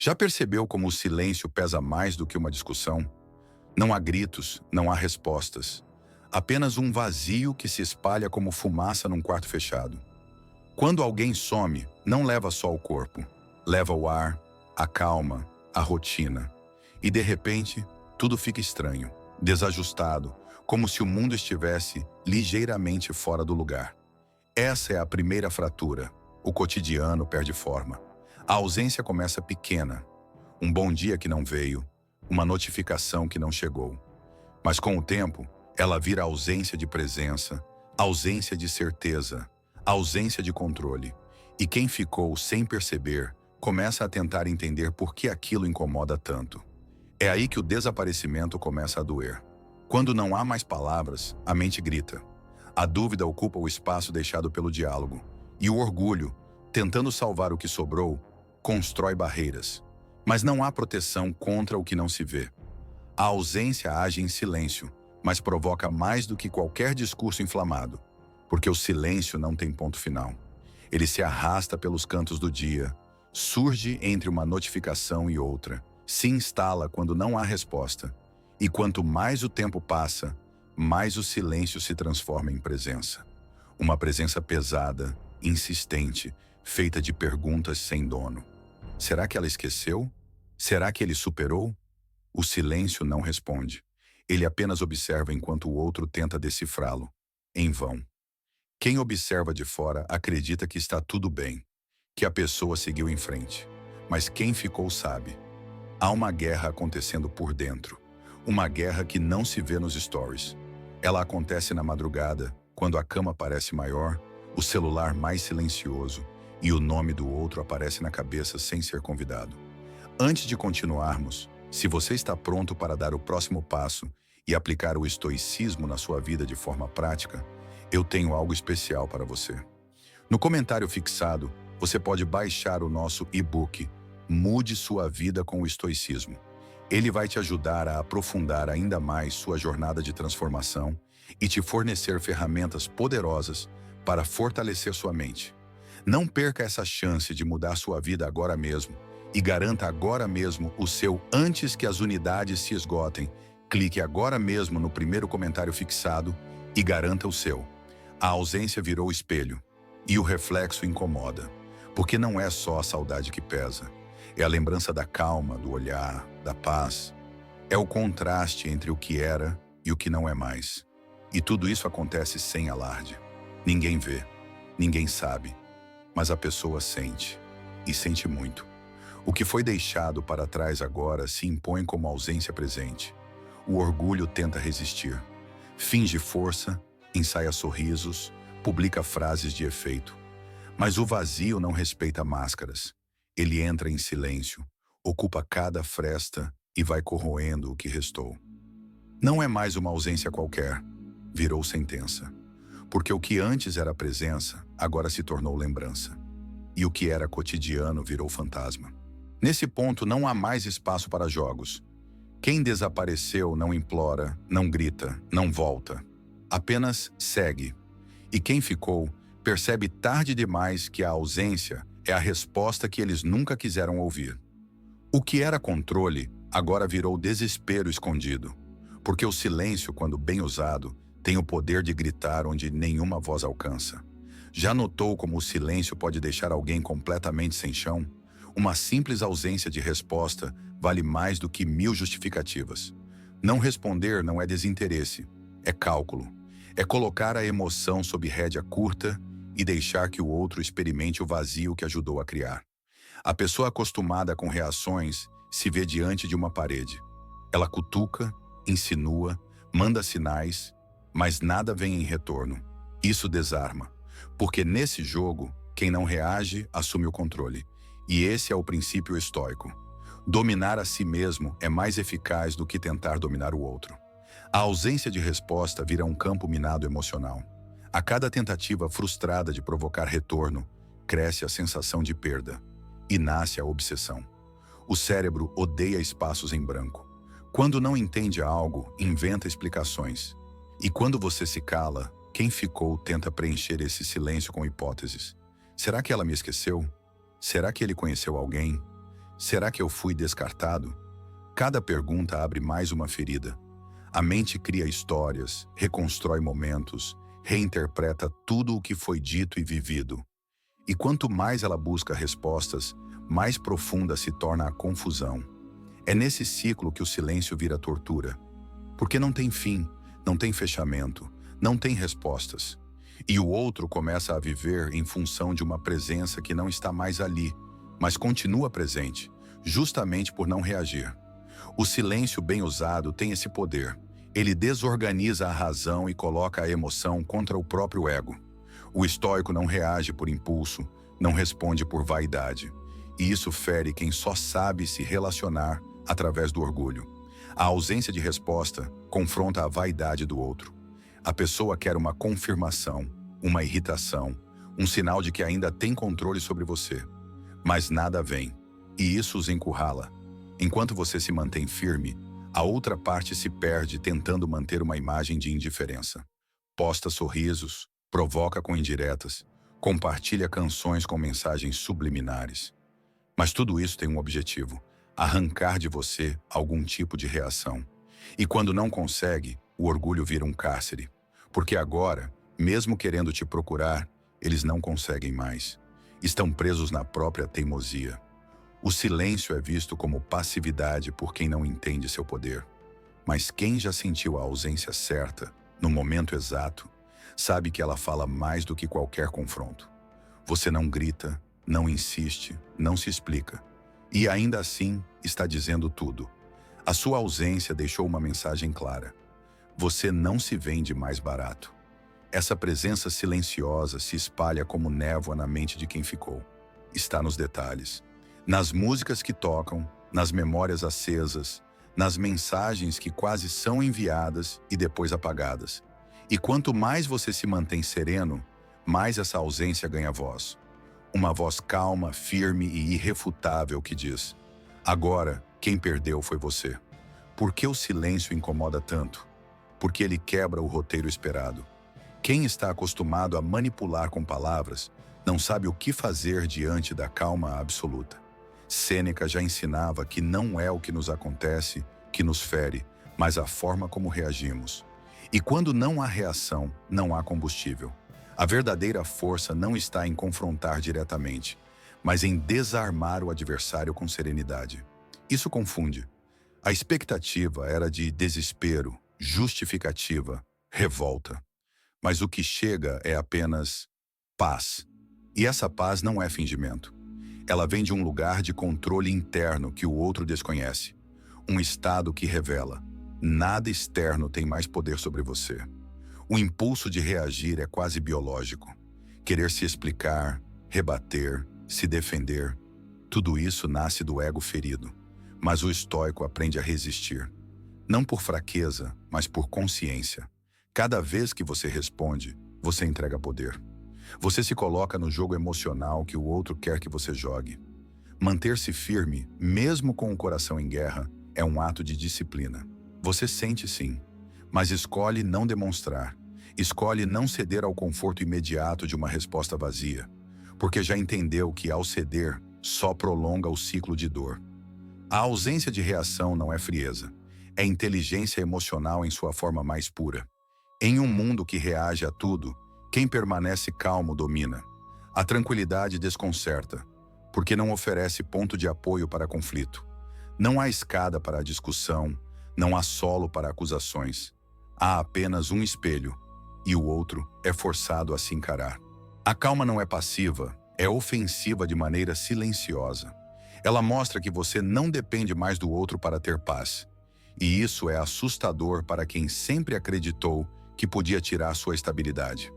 Já percebeu como o silêncio pesa mais do que uma discussão? Não há gritos, não há respostas. Apenas um vazio que se espalha como fumaça num quarto fechado. Quando alguém some, não leva só o corpo. Leva o ar, a calma, a rotina. E de repente, tudo fica estranho, desajustado, como se o mundo estivesse ligeiramente fora do lugar. Essa é a primeira fratura. O cotidiano perde forma. A ausência começa pequena. Um bom dia que não veio, uma notificação que não chegou. Mas com o tempo, ela vira ausência de presença, ausência de certeza, ausência de controle. E quem ficou sem perceber, começa a tentar entender por que aquilo incomoda tanto. É aí que o desaparecimento começa a doer. Quando não há mais palavras, a mente grita. A dúvida ocupa o espaço deixado pelo diálogo. E o orgulho, tentando salvar o que sobrou, constrói barreiras. Mas não há proteção contra o que não se vê. A ausência age em silêncio, mas provoca mais do que qualquer discurso inflamado, porque o silêncio não tem ponto final. Ele se arrasta pelos cantos do dia, surge entre uma notificação e outra, se instala quando não há resposta. E quanto mais o tempo passa, mais o silêncio se transforma em presença. Uma presença pesada, insistente, feita de perguntas sem dono. Será que ela esqueceu? Será que ele superou? O silêncio não responde. Ele apenas observa enquanto o outro tenta decifrá-lo. Em vão. Quem observa de fora acredita que está tudo bem, que a pessoa seguiu em frente. Mas quem ficou sabe. Há uma guerra acontecendo por dentro. Uma guerra que não se vê nos stories. Ela acontece na madrugada, quando a cama parece maior, o celular mais silencioso e o nome do outro aparece na cabeça sem ser convidado. Antes de continuarmos, se você está pronto para dar o próximo passo e aplicar o estoicismo na sua vida de forma prática, eu tenho algo especial para você. No comentário fixado, você pode baixar o nosso e-book Mude Sua Vida com o Estoicismo. Ele vai te ajudar a aprofundar ainda mais sua jornada de transformação e te fornecer ferramentas poderosas para fortalecer sua mente. Não perca essa chance de mudar sua vida agora mesmo e garanta agora mesmo o seu antes que as unidades se esgotem. Clique agora mesmo no primeiro comentário fixado e garanta o seu. A ausência virou espelho e o reflexo incomoda, porque não é só a saudade que pesa. É a lembrança da calma, do olhar, da paz. É o contraste entre o que era e o que não é mais. E tudo isso acontece sem alarde. Ninguém vê, ninguém sabe, mas a pessoa sente, e sente muito. O que foi deixado para trás agora se impõe como ausência presente. O orgulho tenta resistir. Finge força, ensaia sorrisos, publica frases de efeito. Mas o vazio não respeita máscaras. Ele entra em silêncio, ocupa cada fresta e vai corroendo o que restou. Não é mais uma ausência qualquer, virou sentença. Porque o que antes era presença, agora se tornou lembrança. E o que era cotidiano virou fantasma. Nesse ponto não há mais espaço para jogos. Quem desapareceu não implora, não grita, não volta. Apenas segue. E quem ficou percebe tarde demais que a ausência é a resposta que eles nunca quiseram ouvir. O que era controle, agora virou desespero escondido. Porque o silêncio, quando bem usado, tem o poder de gritar onde nenhuma voz alcança. Já notou como o silêncio pode deixar alguém completamente sem chão? Uma simples ausência de resposta vale mais do que 1000 justificativas. Não responder não é desinteresse, é cálculo. É colocar a emoção sob rédea curta e deixar que o outro experimente o vazio que ajudou a criar. A pessoa acostumada com reações se vê diante de uma parede. Ela cutuca, insinua, manda sinais, mas nada vem em retorno. Isso desarma, porque nesse jogo, quem não reage assume o controle. E esse é o princípio estoico. Dominar a si mesmo é mais eficaz do que tentar dominar o outro. A ausência de resposta vira um campo minado emocional. A cada tentativa frustrada de provocar retorno, cresce a sensação de perda e nasce a obsessão. O cérebro odeia espaços em branco. Quando não entende algo, inventa explicações. E quando você se cala, quem ficou tenta preencher esse silêncio com hipóteses. Será que ela me esqueceu? Será que ele conheceu alguém? Será que eu fui descartado? Cada pergunta abre mais uma ferida. A mente cria histórias, reconstrói momentos, reinterpreta tudo o que foi dito e vivido. E quanto mais ela busca respostas, mais profunda se torna a confusão. É nesse ciclo que o silêncio vira tortura. Porque não tem fim, não tem fechamento, não tem respostas. E o outro começa a viver em função de uma presença que não está mais ali, mas continua presente, justamente por não reagir. O silêncio bem usado tem esse poder. Ele desorganiza a razão e coloca a emoção contra o próprio ego. O estoico não reage por impulso, não responde por vaidade. E isso fere quem só sabe se relacionar através do orgulho. A ausência de resposta confronta a vaidade do outro. A pessoa quer uma confirmação, uma irritação, um sinal de que ainda tem controle sobre você. Mas nada vem, e isso os encurrala. Enquanto você se mantém firme, a outra parte se perde tentando manter uma imagem de indiferença. Posta sorrisos, provoca com indiretas, compartilha canções com mensagens subliminares. Mas tudo isso tem um objetivo: arrancar de você algum tipo de reação. E quando não consegue, o orgulho vira um cárcere. Porque agora, mesmo querendo te procurar, eles não conseguem mais. Estão presos na própria teimosia. O silêncio é visto como passividade por quem não entende seu poder. Mas quem já sentiu a ausência certa, no momento exato, sabe que ela fala mais do que qualquer confronto. Você não grita, não insiste, não se explica. E ainda assim, está dizendo tudo. A sua ausência deixou uma mensagem clara. Você não se vende mais barato. Essa presença silenciosa se espalha como névoa na mente de quem ficou. Está nos detalhes. Nas músicas que tocam, nas memórias acesas, nas mensagens que quase são enviadas e depois apagadas. E quanto mais você se mantém sereno, mais essa ausência ganha voz. Uma voz calma, firme e irrefutável que diz: agora, quem perdeu foi você. Por que o silêncio incomoda tanto? Porque ele quebra o roteiro esperado. Quem está acostumado a manipular com palavras não sabe o que fazer diante da calma absoluta. Sêneca já ensinava que não é o que nos acontece que nos fere, mas a forma como reagimos. E quando não há reação, não há combustível. A verdadeira força não está em confrontar diretamente, mas em desarmar o adversário com serenidade. Isso confunde. A expectativa era de desespero, justificativa, revolta. Mas o que chega é apenas paz. E essa paz não é fingimento. Ela vem de um lugar de controle interno que o outro desconhece. Um estado que revela: nada externo tem mais poder sobre você. O impulso de reagir é quase biológico. Querer se explicar, rebater, se defender. Tudo isso nasce do ego ferido. Mas o estoico aprende a resistir. Não por fraqueza, mas por consciência. Cada vez que você responde, você entrega poder. Você se coloca no jogo emocional que o outro quer que você jogue. Manter-se firme, mesmo com o coração em guerra, é um ato de disciplina. Você sente sim, mas escolhe não demonstrar. Escolhe não ceder ao conforto imediato de uma resposta vazia, porque já entendeu que ao ceder, só prolonga o ciclo de dor. A ausência de reação não é frieza, é inteligência emocional em sua forma mais pura. Em um mundo que reage a tudo, quem permanece calmo domina. A tranquilidade desconcerta, porque não oferece ponto de apoio para conflito. Não há escada para a discussão, não há solo para acusações. Há apenas um espelho, e o outro é forçado a se encarar. A calma não é passiva, é ofensiva de maneira silenciosa. Ela mostra que você não depende mais do outro para ter paz. E isso é assustador para quem sempre acreditou que podia tirar sua estabilidade.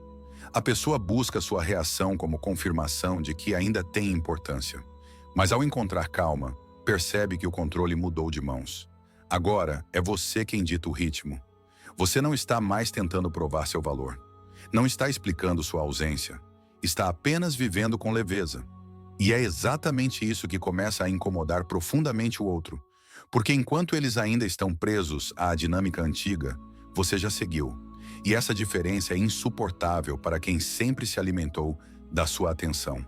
A pessoa busca sua reação como confirmação de que ainda tem importância. Mas ao encontrar calma, percebe que o controle mudou de mãos. Agora é você quem dita o ritmo. Você não está mais tentando provar seu valor. Não está explicando sua ausência. Está apenas vivendo com leveza. E é exatamente isso que começa a incomodar profundamente o outro. Porque enquanto eles ainda estão presos à dinâmica antiga, você já seguiu. E essa diferença é insuportável para quem sempre se alimentou da sua atenção.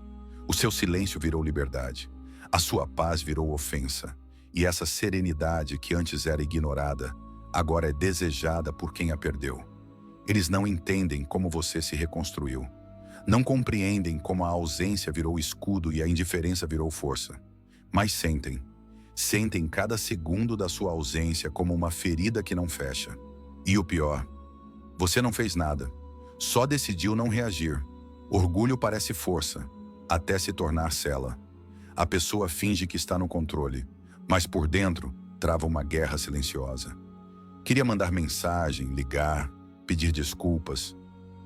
O seu silêncio virou liberdade. A sua paz virou ofensa, e essa serenidade que antes era ignorada, agora é desejada por quem a perdeu. Eles não entendem como você se reconstruiu. Não compreendem como a ausência virou escudo e a indiferença virou força. Mas sentem. Sentem cada segundo da sua ausência como uma ferida que não fecha. E o pior, você não fez nada. Só decidiu não reagir. Orgulho parece força, até se tornar cela. A pessoa finge que está no controle, mas por dentro trava uma guerra silenciosa. Queria mandar mensagem, ligar, pedir desculpas,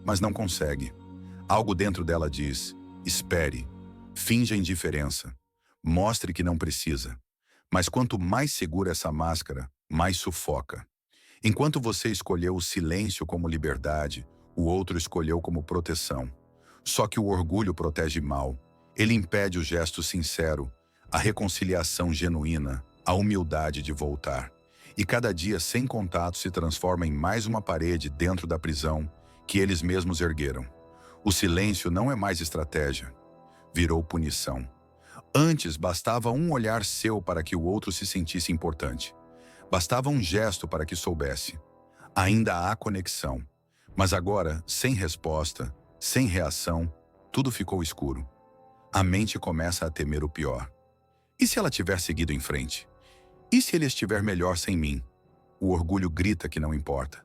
mas não consegue. Algo dentro dela diz: espere, finja indiferença, mostre que não precisa. Mas quanto mais segura essa máscara, mais sufoca. Enquanto você escolheu o silêncio como liberdade, o outro escolheu como proteção. Só que o orgulho protege mal. Ele impede o gesto sincero, a reconciliação genuína, a humildade de voltar. E cada dia sem contato se transforma em mais uma parede dentro da prisão que eles mesmos ergueram. O silêncio não é mais estratégia, virou punição. Antes bastava um olhar seu para que o outro se sentisse importante. Bastava um gesto para que soubesse. Ainda há conexão. Mas agora, sem resposta, sem reação, tudo ficou escuro. A mente começa a temer o pior. E se ela tiver seguido em frente? E se ele estiver melhor sem mim? O orgulho grita que não importa,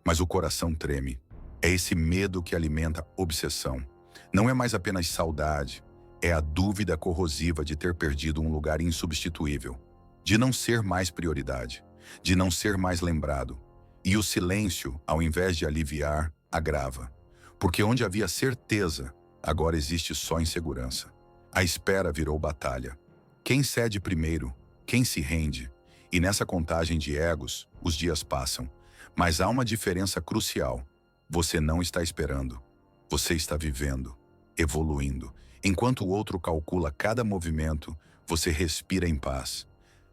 mas o coração treme. É esse medo que alimenta obsessão. Não é mais apenas saudade, é a dúvida corrosiva de ter perdido um lugar insubstituível, de não ser mais prioridade, de não ser mais lembrado. E o silêncio, ao invés de aliviar, agrava. Porque onde havia certeza, agora existe só insegurança. A espera virou batalha. Quem cede primeiro? Quem se rende? E nessa contagem de egos, os dias passam. Mas há uma diferença crucial. Você não está esperando. Você está vivendo, evoluindo. Enquanto o outro calcula cada movimento, você respira em paz.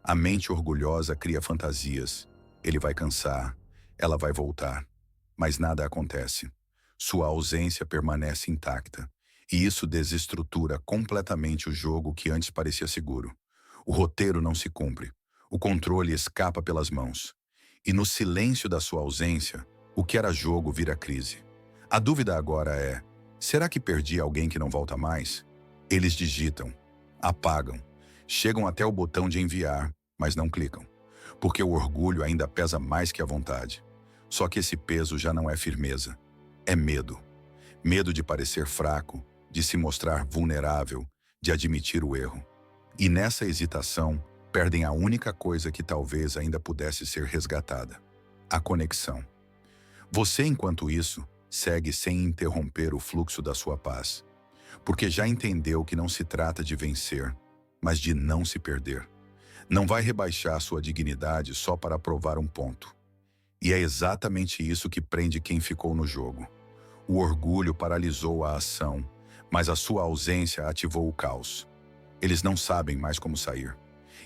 A mente orgulhosa cria fantasias. Ele vai cansar, ela vai voltar. Mas nada acontece. Sua ausência permanece intacta. E isso desestrutura completamente o jogo que antes parecia seguro. O roteiro não se cumpre. O controle escapa pelas mãos. E no silêncio da sua ausência, o que era jogo vira crise. A dúvida agora é: será que perdi alguém que não volta mais? Eles digitam, apagam, chegam até o botão de enviar, mas não clicam. Porque o orgulho ainda pesa mais que a vontade. Só que esse peso já não é firmeza. É medo. Medo de parecer fraco, de se mostrar vulnerável, de admitir o erro. E nessa hesitação, perdem a única coisa que talvez ainda pudesse ser resgatada: a conexão. Você, enquanto isso, segue sem interromper o fluxo da sua paz. Porque já entendeu que não se trata de vencer, mas de não se perder. Não vai rebaixar sua dignidade só para provar um ponto. E é exatamente isso que prende quem ficou no jogo. O orgulho paralisou a ação, mas a sua ausência ativou o caos. Eles não sabem mais como sair.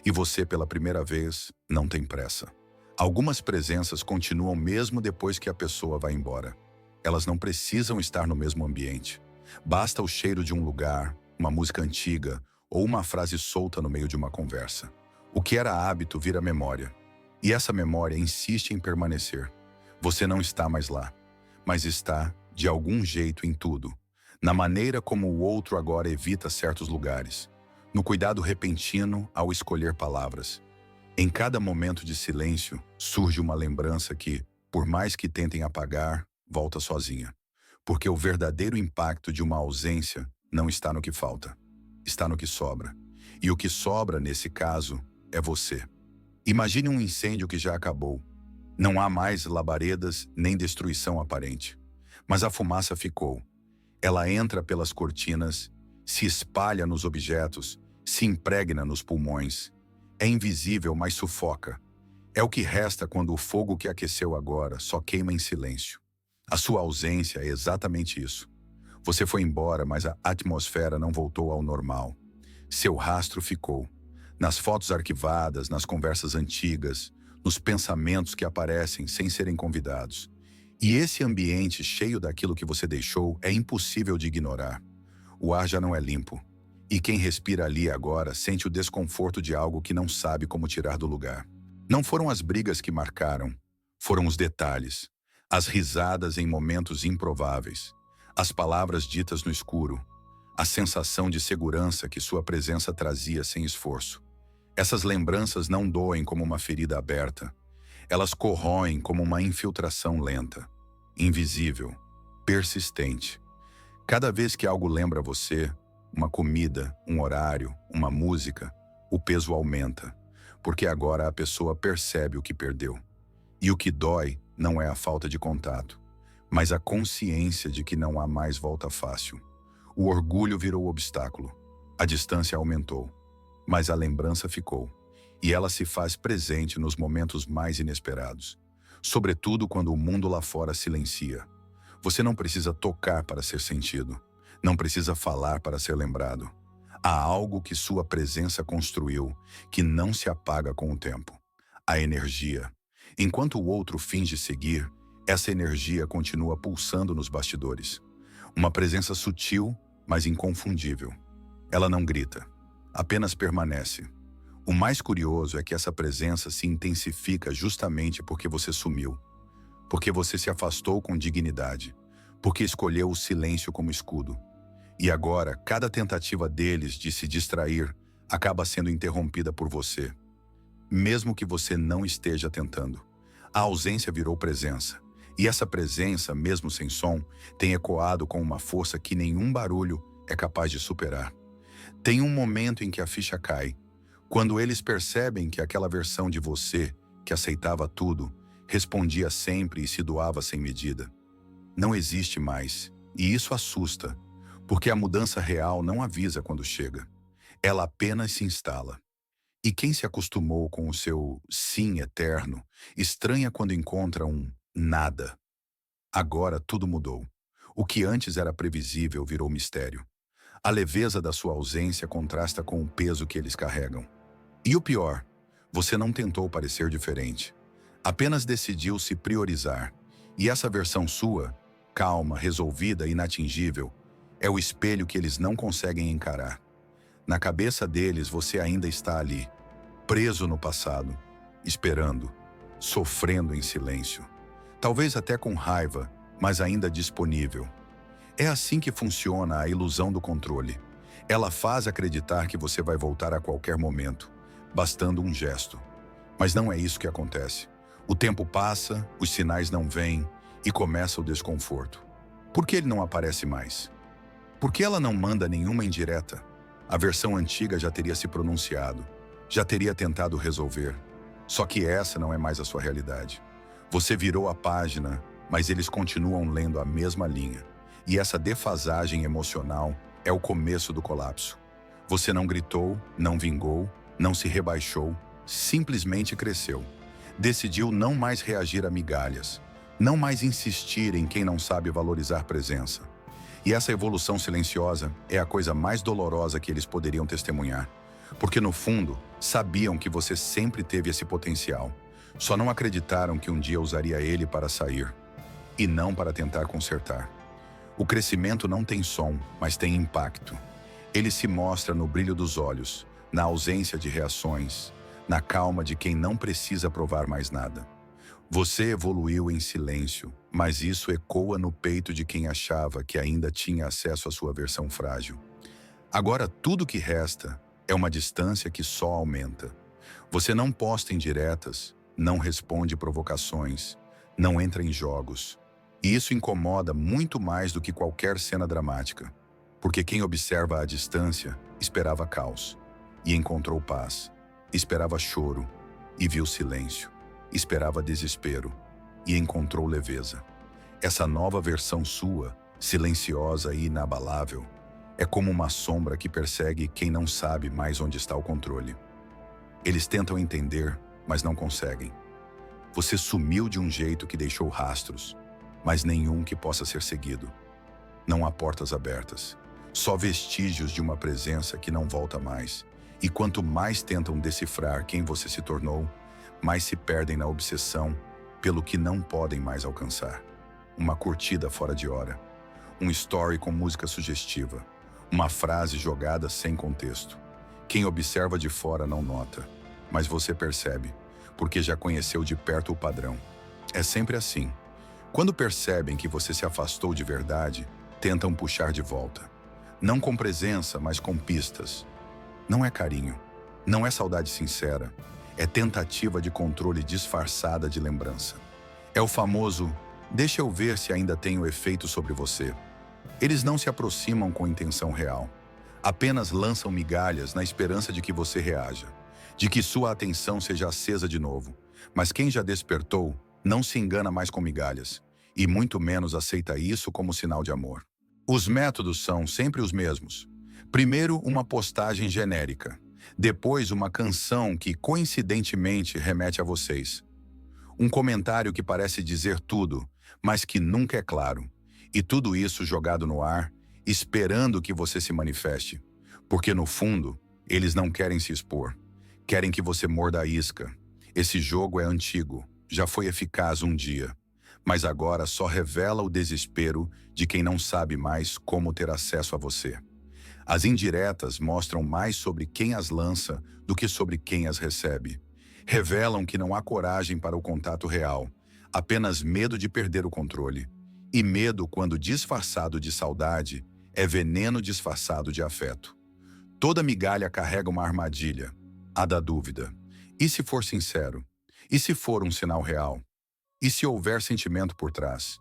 E você, pela primeira vez, não tem pressa. Algumas presenças continuam mesmo depois que a pessoa vai embora. Elas não precisam estar no mesmo ambiente. Basta o cheiro de um lugar, uma música antiga ou uma frase solta no meio de uma conversa. O que era hábito vira memória. E essa memória insiste em permanecer. Você não está mais lá, mas está, de algum jeito, em tudo. Na maneira como o outro agora evita certos lugares. No cuidado repentino ao escolher palavras. Em cada momento de silêncio, surge uma lembrança que, por mais que tentem apagar, volta sozinha. Porque o verdadeiro impacto de uma ausência não está no que falta, está no que sobra. E o que sobra, nesse caso, é você. Imagine um incêndio que já acabou. Não há mais labaredas nem destruição aparente. Mas a fumaça ficou. Ela entra pelas cortinas, se espalha nos objetos, se impregna nos pulmões. É invisível, mas sufoca. É o que resta quando o fogo que aqueceu agora só queima em silêncio. A sua ausência é exatamente isso. Você foi embora, mas a atmosfera não voltou ao normal. Seu rastro ficou. Nas fotos arquivadas, nas conversas antigas, nos pensamentos que aparecem sem serem convidados. E esse ambiente cheio daquilo que você deixou é impossível de ignorar. O ar já não é limpo. E quem respira ali agora sente o desconforto de algo que não sabe como tirar do lugar. Não foram as brigas que marcaram, foram os detalhes, as risadas em momentos improváveis, as palavras ditas no escuro, a sensação de segurança que sua presença trazia sem esforço. Essas lembranças não doem como uma ferida aberta, elas corroem como uma infiltração lenta, invisível, persistente. Cada vez que algo lembra você, uma comida, um horário, uma música, o peso aumenta, porque agora a pessoa percebe o que perdeu. E o que dói não é a falta de contato, mas a consciência de que não há mais volta fácil. O orgulho virou obstáculo, a distância aumentou, mas a lembrança ficou, e ela se faz presente nos momentos mais inesperados, sobretudo quando o mundo lá fora silencia. Você não precisa tocar para ser sentido, não precisa falar para ser lembrado. Há algo que sua presença construiu, que não se apaga com o tempo. A energia. Enquanto o outro finge seguir, essa energia continua pulsando nos bastidores. Uma presença sutil, mas inconfundível. Ela não grita, apenas permanece. O mais curioso é que essa presença se intensifica justamente porque você sumiu, porque você se afastou com dignidade, porque escolheu o silêncio como escudo. E agora, cada tentativa deles de se distrair acaba sendo interrompida por você, mesmo que você não esteja tentando. A ausência virou presença, e essa presença, mesmo sem som, tem ecoado com uma força que nenhum barulho é capaz de superar. Tem um momento em que a ficha cai, quando eles percebem que aquela versão de você, que aceitava tudo, respondia sempre e se doava sem medida, não existe mais, e isso assusta, porque a mudança real não avisa quando chega. Ela apenas se instala. E quem se acostumou com o seu sim eterno, estranha quando encontra um nada. Agora tudo mudou. O que antes era previsível virou mistério. A leveza da sua ausência contrasta com o peso que eles carregam. E o pior, você não tentou parecer diferente. Apenas decidiu se priorizar. E essa versão sua, calma, resolvida, inatingível, é o espelho que eles não conseguem encarar. Na cabeça deles você ainda está ali, preso no passado, esperando, sofrendo em silêncio. Talvez até com raiva, mas ainda disponível. É assim que funciona a ilusão do controle. Ela faz acreditar que você vai voltar a qualquer momento, bastando um gesto. Mas não é isso que acontece. O tempo passa, os sinais não vêm e começa o desconforto. Por que ele não aparece mais? Por que ela não manda nenhuma indireta? A versão antiga já teria se pronunciado, já teria tentado resolver. Só que essa não é mais a sua realidade. Você virou a página, mas eles continuam lendo a mesma linha. E essa defasagem emocional é o começo do colapso. Você não gritou, não vingou, não se rebaixou, simplesmente cresceu. Decidiu não mais reagir a migalhas, não mais insistir em quem não sabe valorizar presença. E essa evolução silenciosa é a coisa mais dolorosa que eles poderiam testemunhar. Porque no fundo, sabiam que você sempre teve esse potencial. Só não acreditaram que um dia usaria ele para sair. E não para tentar consertar. O crescimento não tem som, mas tem impacto. Ele se mostra no brilho dos olhos, na ausência de reações, na calma de quem não precisa provar mais nada. Você evoluiu em silêncio, mas isso ecoa no peito de quem achava que ainda tinha acesso à sua versão frágil. Agora tudo que resta é uma distância que só aumenta. Você não posta indiretas, não responde provocações, não entra em jogos. E isso incomoda muito mais do que qualquer cena dramática, porque quem observa à distância esperava caos e encontrou paz, esperava choro e viu silêncio. Esperava desespero e encontrou leveza. Essa nova versão sua, silenciosa e inabalável, é como uma sombra que persegue quem não sabe mais onde está o controle. Eles tentam entender, mas não conseguem. Você sumiu de um jeito que deixou rastros, mas nenhum que possa ser seguido. Não há portas abertas, só vestígios de uma presença que não volta mais. E quanto mais tentam decifrar quem você se tornou, mais se perdem na obsessão pelo que não podem mais alcançar. Uma curtida fora de hora, um story com música sugestiva, Uma frase jogada sem contexto. Quem observa de fora não nota, mas você percebe, porque já conheceu de perto o padrão. É sempre assim. Quando percebem que você se afastou de verdade, tentam puxar de volta. Não com presença, mas com pistas. Não é carinho, não é saudade sincera, é tentativa de controle disfarçada de lembrança. É o famoso, deixa eu ver se ainda tenho efeito sobre você. Eles não se aproximam com intenção real. Apenas lançam migalhas na esperança de que você reaja, de que sua atenção seja acesa de novo. Mas quem já despertou não se engana mais com migalhas, e muito menos aceita isso como sinal de amor. Os métodos são sempre os mesmos. Primeiro, uma postagem genérica. Depois, uma canção que coincidentemente remete a vocês. Um comentário que parece dizer tudo, mas que nunca é claro. E tudo isso jogado no ar, esperando que você se manifeste. Porque no fundo, eles não querem se expor. Querem que você morda a isca. Esse jogo é antigo, já foi eficaz um dia. Mas agora só revela o desespero de quem não sabe mais como ter acesso a você. As indiretas mostram mais sobre quem as lança do que sobre quem as recebe. Revelam que não há coragem para o contato real, apenas medo de perder o controle. E medo, quando disfarçado de saudade, é veneno disfarçado de afeto. Toda migalha carrega uma armadilha, a da dúvida. E se for sincero? E se for um sinal real? E se houver sentimento por trás?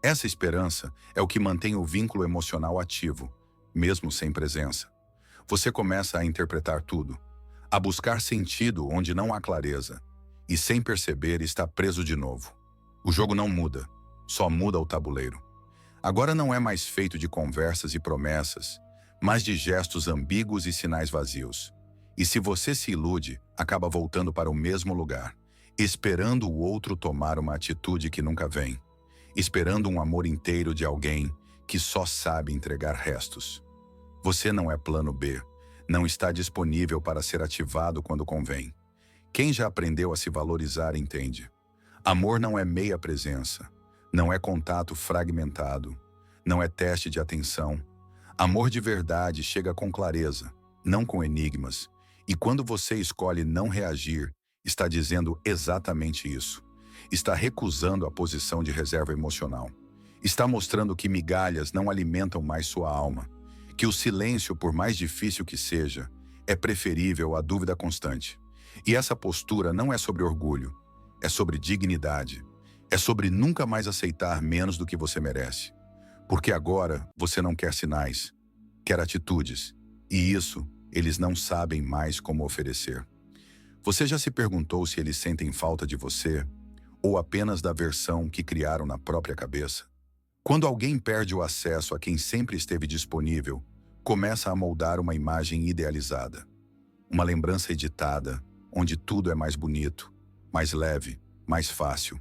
Essa esperança é o que mantém o vínculo emocional ativo, mesmo sem presença. Você começa a interpretar tudo, a buscar sentido onde não há clareza, e sem perceber está preso de novo. O jogo não muda, só muda o tabuleiro. Agora não é mais feito de conversas e promessas, mas de gestos ambíguos e sinais vazios. E se você se ilude, acaba voltando para o mesmo lugar, esperando o outro tomar uma atitude que nunca vem, esperando um amor inteiro de alguém que só sabe entregar restos. Você não é plano B, não está disponível para ser ativado quando convém. Quem já aprendeu a se valorizar entende. Amor não é meia presença, não é contato fragmentado, não é teste de atenção. Amor de verdade chega com clareza, não com enigmas. E quando você escolhe não reagir, está dizendo exatamente isso. Está recusando a posição de reserva emocional. Está mostrando que migalhas não alimentam mais sua alma. Que o silêncio, por mais difícil que seja, é preferível à dúvida constante. E essa postura não é sobre orgulho, é sobre dignidade. É sobre nunca mais aceitar menos do que você merece. Porque agora você não quer sinais, quer atitudes. E isso eles não sabem mais como oferecer. Você já se perguntou se eles sentem falta de você ou apenas da versão que criaram na própria cabeça? Quando alguém perde o acesso a quem sempre esteve disponível, começa a moldar uma imagem idealizada. Uma lembrança editada, onde tudo é mais bonito, mais leve, mais fácil.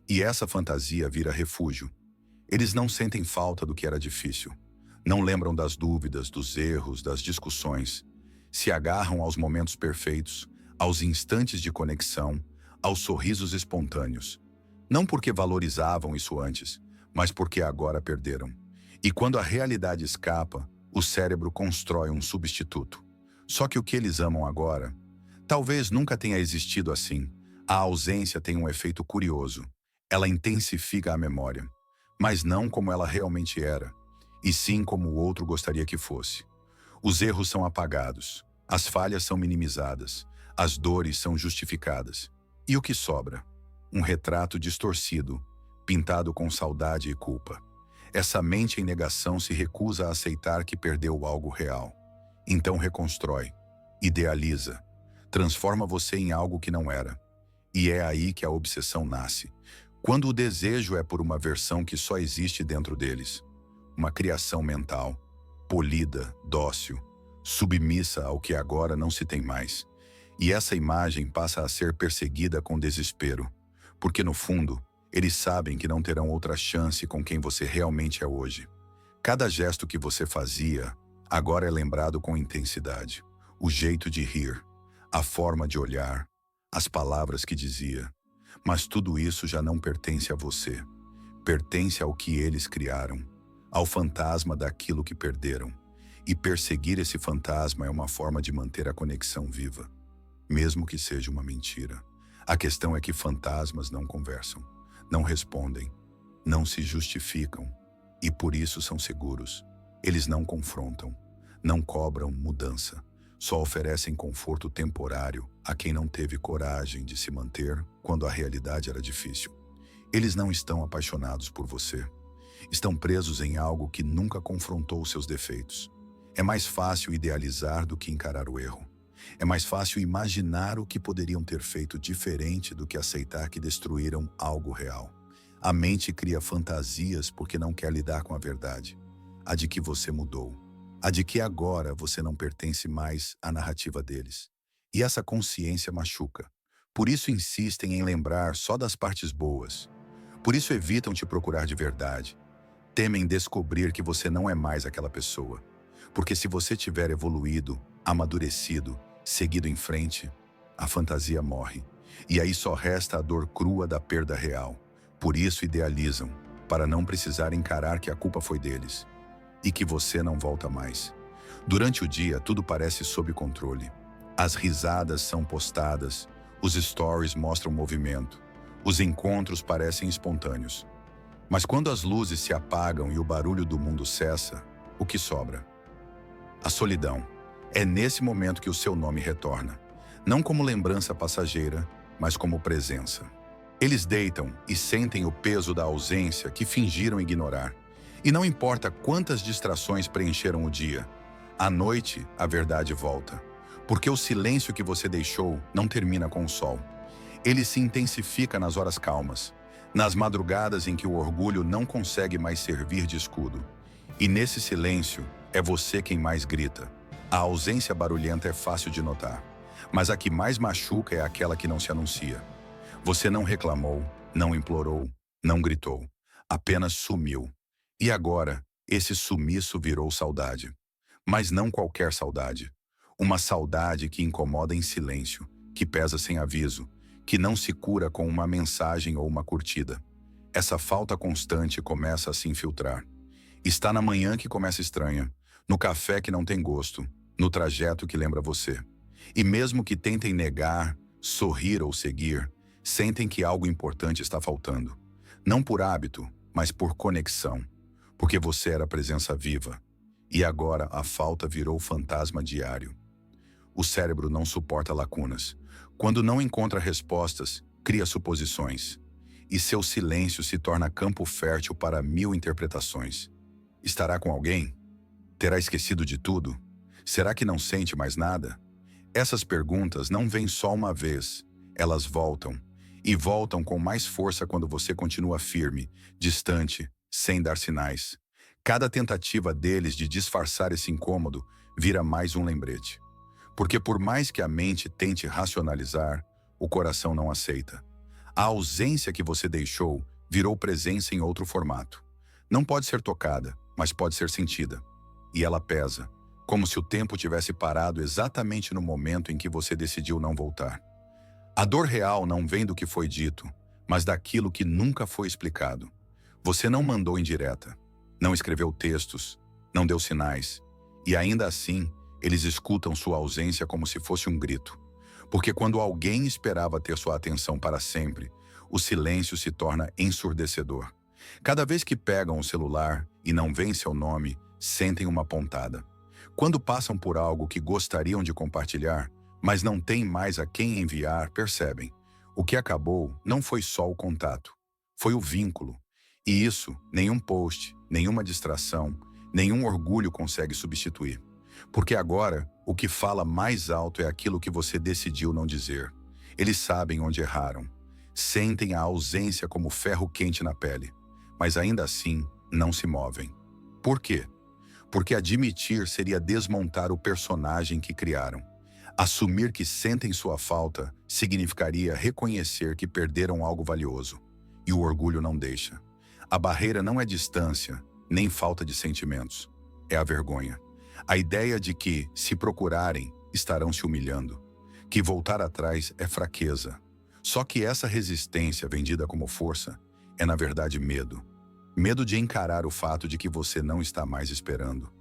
E essa fantasia vira refúgio. Eles não sentem falta do que era difícil. Não lembram das dúvidas, dos erros, das discussões. Se agarram aos momentos perfeitos, aos instantes de conexão, aos sorrisos espontâneos. Não porque valorizavam isso antes, mas porque agora perderam. E quando a realidade escapa, o cérebro constrói um substituto. Só que o que eles amam agora, talvez nunca tenha existido assim. A ausência tem um efeito curioso. Ela intensifica a memória, mas não como ela realmente era, e sim como o outro gostaria que fosse. Os erros são apagados, as falhas são minimizadas, as dores são justificadas. E o que sobra? Um retrato distorcido, pintado com saudade e culpa. Essa mente em negação se recusa a aceitar que perdeu algo real. Então reconstrói, idealiza, transforma você em algo que não era. E é aí que a obsessão nasce, quando o desejo é por uma versão que só existe dentro deles. Uma criação mental, polida, dócil, submissa ao que agora não se tem mais. E essa imagem passa a ser perseguida com desespero, porque no fundo, eles sabem que não terão outra chance com quem você realmente é hoje. Cada gesto que você fazia, agora é lembrado com intensidade. O jeito de rir, a forma de olhar, as palavras que dizia. Mas tudo isso já não pertence a você. Pertence ao que eles criaram, ao fantasma daquilo que perderam. E perseguir esse fantasma é uma forma de manter a conexão viva, mesmo que seja uma mentira. A questão é que fantasmas não conversam, não respondem, não se justificam e por isso são seguros. Eles não confrontam, não cobram mudança, só oferecem conforto temporário a quem não teve coragem de se manter quando a realidade era difícil. Eles não estão apaixonados por você. Estão presos em algo que nunca confrontou seus defeitos. É mais fácil idealizar do que encarar o erro. É mais fácil imaginar o que poderiam ter feito diferente do que aceitar que destruíram algo real. A mente cria fantasias porque não quer lidar com a verdade. A de que você mudou. A de que agora você não pertence mais à narrativa deles. E essa consciência machuca. Por isso insistem em lembrar só das partes boas. Por isso evitam te procurar de verdade. Temem descobrir que você não é mais aquela pessoa. Porque se você tiver evoluído, amadurecido, seguido em frente, a fantasia morre. E aí só resta a dor crua da perda real. Por isso idealizam, para não precisar encarar que a culpa foi deles. E que você não volta mais. Durante o dia, tudo parece sob controle. As risadas são postadas, os stories mostram movimento, os encontros parecem espontâneos. Mas quando as luzes se apagam e o barulho do mundo cessa, o que sobra? A solidão. É nesse momento que o seu nome retorna. Não como lembrança passageira, mas como presença. Eles deitam e sentem o peso da ausência que fingiram ignorar. E não importa quantas distrações preencheram o dia, à noite a verdade volta. Porque o silêncio que você deixou não termina com o sol. Ele se intensifica nas horas calmas, nas madrugadas em que o orgulho não consegue mais servir de escudo. E nesse silêncio, é você quem mais grita. A ausência barulhenta é fácil de notar, mas a que mais machuca é aquela que não se anuncia. Você não reclamou, não implorou, não gritou, apenas sumiu. E agora, esse sumiço virou saudade. Mas não qualquer saudade. Uma saudade que incomoda em silêncio, que pesa sem aviso, que não se cura com uma mensagem ou uma curtida. Essa falta constante começa a se infiltrar. Está na manhã que começa estranha, no café que não tem gosto, no trajeto que lembra você. E mesmo que tentem negar, sorrir ou seguir, sentem que algo importante está faltando. Não por hábito, mas por conexão. Porque você era presença viva. E agora a falta virou fantasma diário. O cérebro não suporta lacunas. Quando não encontra respostas, cria suposições. E seu silêncio se torna campo fértil para 1000 interpretações. Estará com alguém? Terá esquecido de tudo? Será que não sente mais nada? Essas perguntas não vêm só uma vez. Elas voltam. E voltam com mais força quando você continua firme, distante, sem dar sinais. Cada tentativa deles de disfarçar esse incômodo vira mais um lembrete. Porque por mais que a mente tente racionalizar, o coração não aceita. A ausência que você deixou virou presença em outro formato. Não pode ser tocada, mas pode ser sentida. E ela pesa, como se o tempo tivesse parado exatamente no momento em que você decidiu não voltar. A dor real não vem do que foi dito, mas daquilo que nunca foi explicado. Você não mandou indireta, não escreveu textos, não deu sinais. E ainda assim, eles escutam sua ausência como se fosse um grito. Porque quando alguém esperava ter sua atenção para sempre, o silêncio se torna ensurdecedor. Cada vez que pegam o celular e não veem seu nome, sentem uma pontada. Quando passam por algo que gostariam de compartilhar, mas não têm mais a quem enviar, percebem. O que acabou não foi só o contato, foi o vínculo. E isso, nenhum post, nenhuma distração, nenhum orgulho consegue substituir. Porque agora, o que fala mais alto é aquilo que você decidiu não dizer. Eles sabem onde erraram. Sentem a ausência como ferro quente na pele. Mas ainda assim, não se movem. Por quê? Porque admitir seria desmontar o personagem que criaram. Assumir que sentem sua falta significaria reconhecer que perderam algo valioso. E o orgulho não deixa. A barreira não é distância, nem falta de sentimentos. É a vergonha. A ideia de que, se procurarem, estarão se humilhando. Que voltar atrás é fraqueza. Só que essa resistência vendida como força é, na verdade, medo. Medo de encarar o fato de que você não está mais esperando.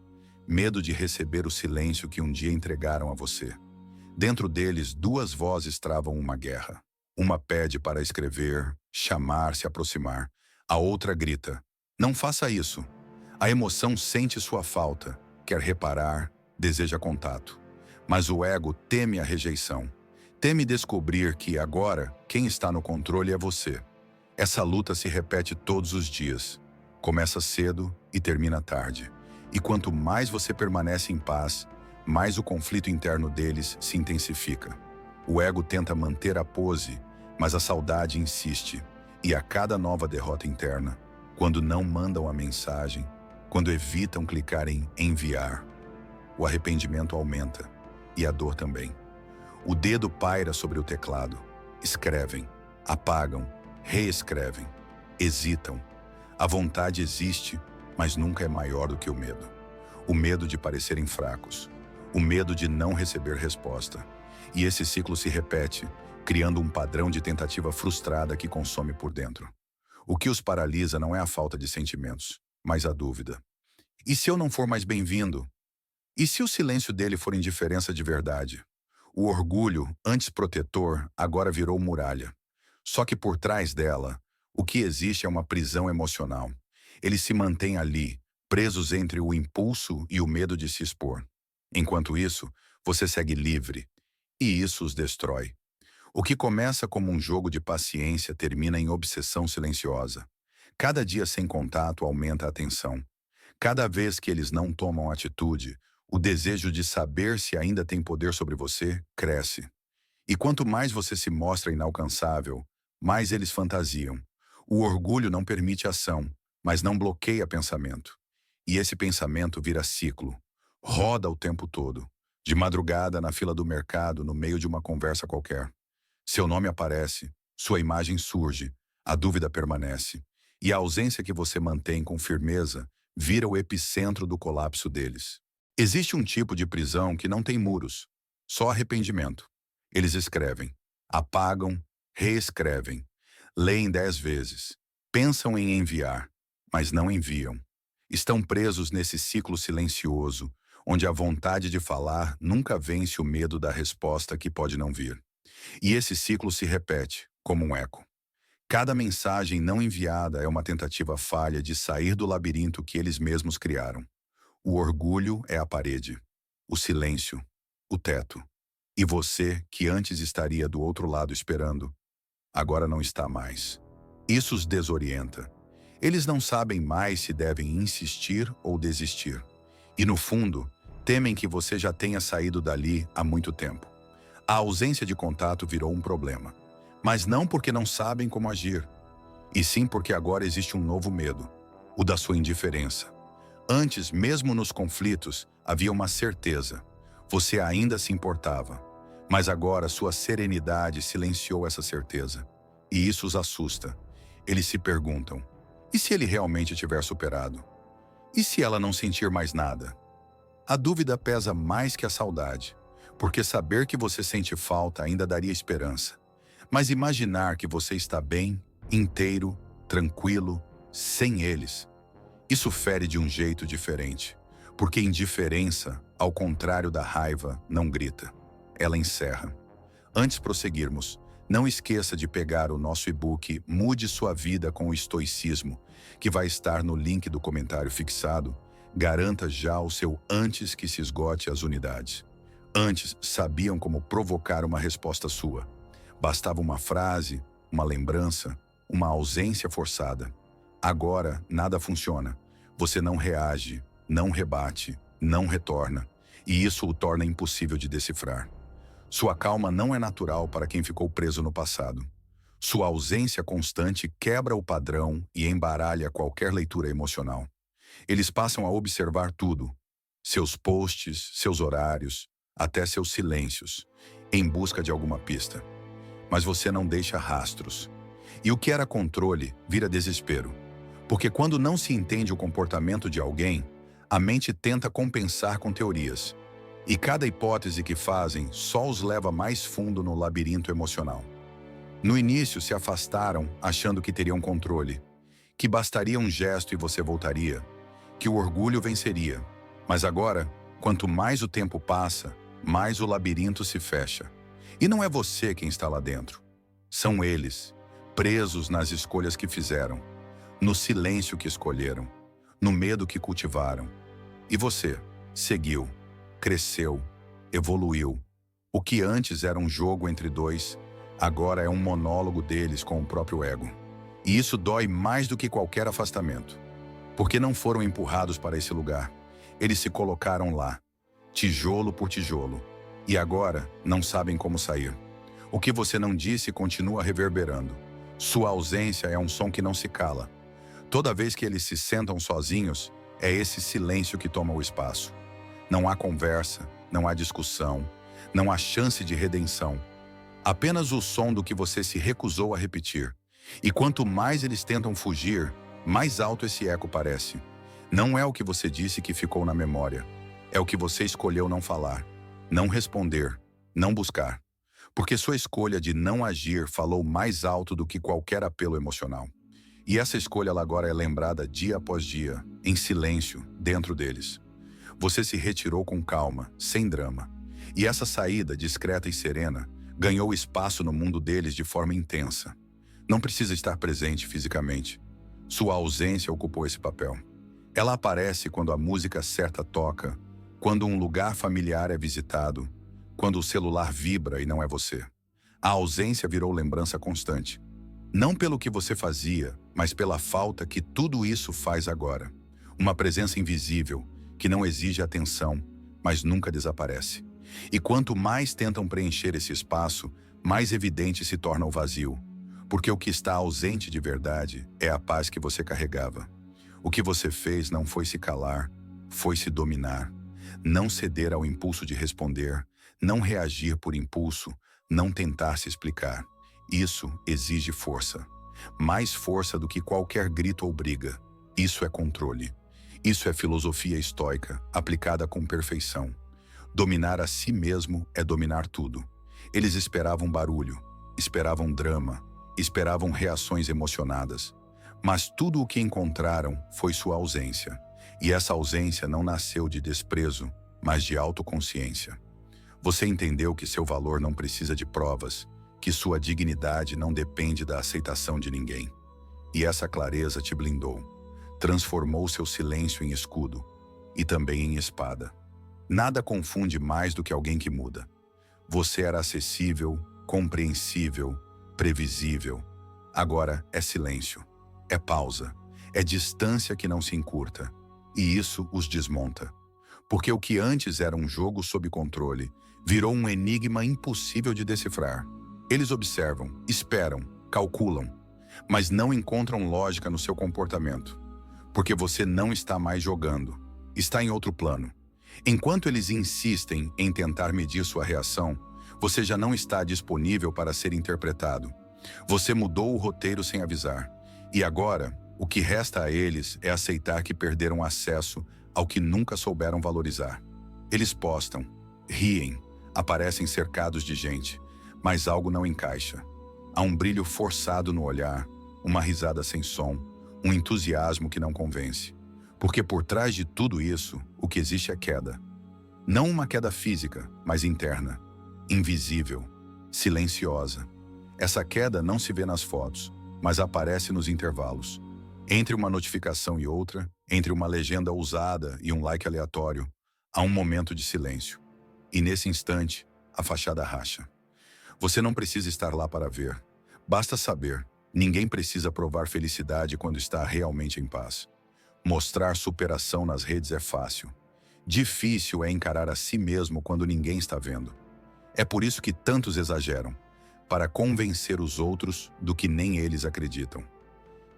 Medo de receber o silêncio que um dia entregaram a você. Dentro deles, duas vozes travam uma guerra. Uma pede para escrever, chamar, se aproximar. A outra grita: não faça isso. A emoção sente sua falta, quer reparar, deseja contato. Mas o ego teme a rejeição. Teme descobrir que, agora, quem está no controle é você. Essa luta se repete todos os dias. Começa cedo e termina tarde. E quanto mais você permanece em paz, mais o conflito interno deles se intensifica. O ego tenta manter a pose, mas a saudade insiste. E a cada nova derrota interna, quando não mandam a mensagem, quando evitam clicar em enviar, o arrependimento aumenta e a dor também. O dedo paira sobre o teclado. Escrevem, apagam, reescrevem, hesitam. A vontade existe, mas nunca é maior do que o medo. O medo de parecerem fracos. O medo de não receber resposta. E esse ciclo se repete, criando um padrão de tentativa frustrada que consome por dentro. O que os paralisa não é a falta de sentimentos, mas a dúvida. E se eu não for mais bem-vindo? E se o silêncio dele for indiferença de verdade? O orgulho, antes protetor, agora virou muralha. Só que por trás dela, o que existe é uma prisão emocional. Eles se mantêm ali, presos entre o impulso e o medo de se expor. Enquanto isso, você segue livre. E isso os destrói. O que começa como um jogo de paciência termina em obsessão silenciosa. Cada dia sem contato aumenta a tensão. Cada vez que eles não tomam atitude, o desejo de saber se ainda tem poder sobre você cresce. E quanto mais você se mostra inalcançável, mais eles fantasiam. O orgulho não permite ação, mas não bloqueia pensamento. E esse pensamento vira ciclo. Roda o tempo todo. De madrugada, na fila do mercado, no meio de uma conversa qualquer. Seu nome aparece, sua imagem surge, a dúvida permanece. E a ausência que você mantém com firmeza vira o epicentro do colapso deles. Existe um tipo de prisão que não tem muros, só arrependimento. Eles escrevem, apagam, reescrevem, leem 10 vezes, pensam em enviar, mas não enviam. Estão presos nesse ciclo silencioso, onde a vontade de falar nunca vence o medo da resposta que pode não vir. E esse ciclo se repete, como um eco. Cada mensagem não enviada é uma tentativa falha de sair do labirinto que eles mesmos criaram. O orgulho é a parede, o silêncio, o teto. E você, que antes estaria do outro lado esperando, agora não está mais. Isso os desorienta. Eles não sabem mais se devem insistir ou desistir. E no fundo, temem que você já tenha saído dali há muito tempo. A ausência de contato virou um problema. Mas não porque não sabem como agir, e sim porque agora existe um novo medo, o da sua indiferença. Antes, mesmo nos conflitos, havia uma certeza. Você ainda se importava. Mas agora sua serenidade silenciou essa certeza. E isso os assusta. Eles se perguntam, e se ele realmente tiver superado? E se ela não sentir mais nada? A dúvida pesa mais que a saudade, porque saber que você sente falta ainda daria esperança. Mas imaginar que você está bem, inteiro, tranquilo, sem eles, isso fere de um jeito diferente. Porque indiferença, ao contrário da raiva, não grita. Ela encerra. Antes de prosseguirmos, não esqueça de pegar o nosso e-book Mude Sua Vida com o Estoicismo, que vai estar no link do comentário fixado. Garanta já o seu antes que se esgote as unidades. Antes, sabiam como provocar uma resposta sua. Bastava uma frase, uma lembrança, uma ausência forçada. Agora, nada funciona. Você não reage, não rebate, não retorna. E isso o torna impossível de decifrar. Sua calma não é natural para quem ficou preso no passado. Sua ausência constante quebra o padrão e embaralha qualquer leitura emocional. Eles passam a observar tudo. Seus posts, seus horários, até seus silêncios, em busca de alguma pista. Mas você não deixa rastros. E o que era controle vira desespero. Porque quando não se entende o comportamento de alguém, a mente tenta compensar com teorias. E cada hipótese que fazem só os leva mais fundo no labirinto emocional. No início se afastaram achando que teriam controle, que bastaria um gesto e você voltaria, que o orgulho venceria. Mas agora, quanto mais o tempo passa, mais o labirinto se fecha. E não é você quem está lá dentro. São eles, presos nas escolhas que fizeram, no silêncio que escolheram, no medo que cultivaram. E você seguiu, cresceu, evoluiu. O que antes era um jogo entre dois, agora é um monólogo deles com o próprio ego. E isso dói mais do que qualquer afastamento. Porque não foram empurrados para esse lugar. Eles se colocaram lá, tijolo por tijolo. E agora não sabem como sair. O que você não disse continua reverberando. Sua ausência é um som que não se cala. Toda vez que eles se sentam sozinhos, é esse silêncio que toma o espaço. Não há conversa, não há discussão, não há chance de redenção. Apenas o som do que você se recusou a repetir. E quanto mais eles tentam fugir, mais alto esse eco parece. Não é o que você disse que ficou na memória. É o que você escolheu não falar, não responder, não buscar. Porque sua escolha de não agir falou mais alto do que qualquer apelo emocional. E essa escolha ela agora é lembrada dia após dia, em silêncio, dentro deles. Você se retirou com calma, sem drama. E essa saída, discreta e serena, ganhou espaço no mundo deles de forma intensa. Não precisa estar presente fisicamente. Sua ausência ocupou esse papel. Ela aparece quando a música certa toca, quando um lugar familiar é visitado, quando o celular vibra e não é você. A ausência virou lembrança constante. Não pelo que você fazia, mas pela falta que tudo isso faz agora. Uma presença invisível, que não exige atenção, mas nunca desaparece. E quanto mais tentam preencher esse espaço, mais evidente se torna o vazio. Porque o que está ausente de verdade é a paz que você carregava. O que você fez não foi se calar, foi se dominar. Não ceder ao impulso de responder, não reagir por impulso, não tentar se explicar. Isso exige força. Mais força do que qualquer grito ou briga. Isso é controle. Isso é filosofia estoica, aplicada com perfeição. Dominar a si mesmo é dominar tudo. Eles esperavam barulho, esperavam drama, esperavam reações emocionadas. Mas tudo o que encontraram foi sua ausência. E essa ausência não nasceu de desprezo, mas de autoconsciência. Você entendeu que seu valor não precisa de provas, que sua dignidade não depende da aceitação de ninguém. E essa clareza te blindou. Transformou seu silêncio em escudo e também em espada. Nada confunde mais do que alguém que muda. Você era acessível, compreensível, previsível. Agora é silêncio, é pausa, é distância que não se encurta. E isso os desmonta. Porque o que antes era um jogo sob controle, virou um enigma impossível de decifrar. Eles observam, esperam, calculam, mas não encontram lógica no seu comportamento. Porque você não está mais jogando, está em outro plano. Enquanto eles insistem em tentar medir sua reação, você já não está disponível para ser interpretado. Você mudou o roteiro sem avisar. E agora, o que resta a eles é aceitar que perderam acesso ao que nunca souberam valorizar. Eles postam, riem, aparecem cercados de gente, mas algo não encaixa. Há um brilho forçado no olhar, uma risada sem som, um entusiasmo que não convence. Porque por trás de tudo isso, o que existe é queda. Não uma queda física, mas interna, invisível, silenciosa. Essa queda não se vê nas fotos, mas aparece nos intervalos. Entre uma notificação e outra, entre uma legenda ousada e um like aleatório, há um momento de silêncio. E nesse instante, a fachada racha. Você não precisa estar lá para ver. Basta saber, ninguém precisa provar felicidade quando está realmente em paz. Mostrar superação nas redes é fácil. Difícil é encarar a si mesmo quando ninguém está vendo. É por isso que tantos exageram, para convencer os outros do que nem eles acreditam.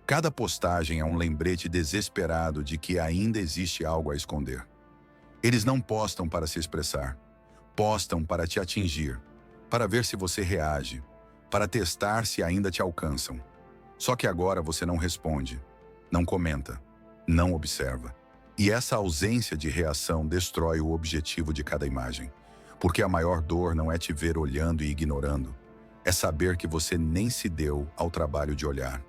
Cada postagem é um lembrete desesperado de que ainda existe algo a esconder. Eles não postam para se expressar, postam para te atingir, para ver se você reage, para testar se ainda te alcançam. Só que agora você não responde, não comenta, não observa. E essa ausência de reação destrói o objetivo de cada imagem. Porque a maior dor não é te ver olhando e ignorando, é saber que você nem se deu ao trabalho de olhar.